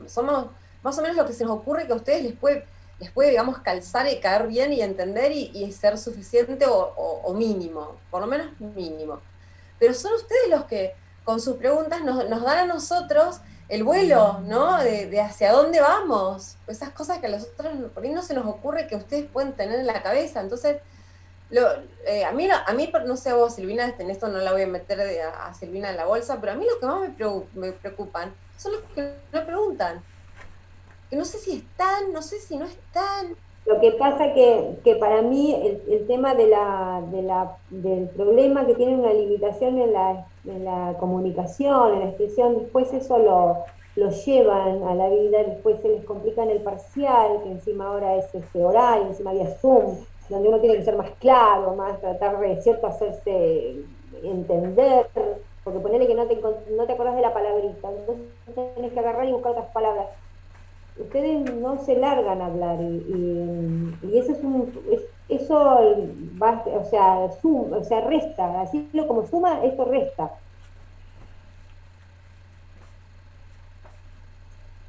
[SPEAKER 1] somos más o menos lo que se nos ocurre que a ustedes les puede digamos, calzar y caer bien y entender y ser suficiente o mínimo, por lo menos mínimo. Pero son ustedes los que con sus preguntas nos dan a nosotros el vuelo, ¿no? De hacia dónde vamos. Esas cosas que a nosotros por ahí no se nos ocurre que ustedes pueden tener en la cabeza. Entonces, a mí, no sé vos, Silvina, en esto no la voy a meter a Silvina en la bolsa, pero a mí lo que más me preocupan son los que no preguntan. Que no sé si están, no sé si no están.
[SPEAKER 2] lo que pasa que para mí el tema del problema que tiene una limitación en la comunicación, en la expresión, después eso lo llevan a la vida, después se les complica en el parcial, que encima ahora es oral, encima había Zoom, donde uno tiene que ser más claro, más tratar de, ¿cierto?, hacerse entender, porque ponele que no te acordás de la palabrita, entonces tenés que agarrar y buscar otras palabras. Ustedes no se largan a hablar y eso eso va, o sea, resta, así como suma, esto resta.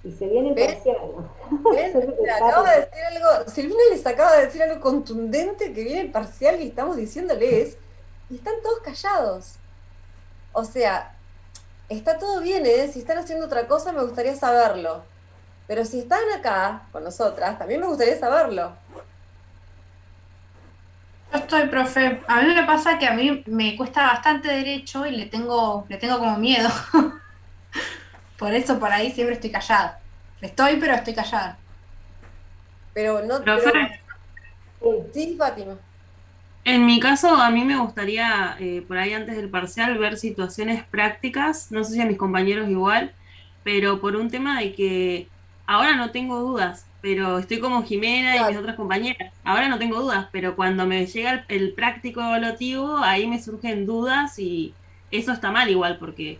[SPEAKER 2] Y se viene el
[SPEAKER 1] ¿Ven?
[SPEAKER 2] parcial.
[SPEAKER 1] ¿Ven?
[SPEAKER 2] Yo creo que
[SPEAKER 1] Acaba de decir algo, Silvina les acaba de decir algo contundente que viene el parcial y estamos diciéndoles, y están todos callados. O sea, está todo bien, ¿eh? Si están haciendo otra cosa me gustaría saberlo. Pero si están acá con nosotras, también me gustaría saberlo.
[SPEAKER 12] Yo estoy, profe. A mí me pasa que a mí me cuesta bastante derecho y le tengo como miedo. Por eso por ahí siempre estoy callada. Pero estoy callada.
[SPEAKER 1] Pero no,
[SPEAKER 13] Profe,
[SPEAKER 1] sí, Fátima.
[SPEAKER 13] en mi caso, a mí me gustaría, por ahí antes del parcial, ver situaciones prácticas, no sé si a mis compañeros igual, pero por un tema de que ahora no tengo dudas, pero estoy como Jimena y mis
[SPEAKER 1] Claro.
[SPEAKER 13] otras compañeras, ahora no tengo dudas, pero cuando me llega el práctico evaluativo, ahí me surgen dudas y eso está mal igual, porque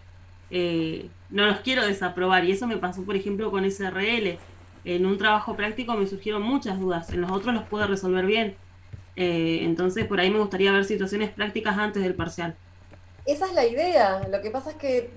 [SPEAKER 13] no los quiero desaprobar, y eso me pasó, por ejemplo, con SRL. En un trabajo práctico me surgieron muchas dudas, en los otros los pude resolver bien. Entonces, por ahí me gustaría ver situaciones prácticas antes del parcial.
[SPEAKER 1] Esa es la idea. Lo que pasa es que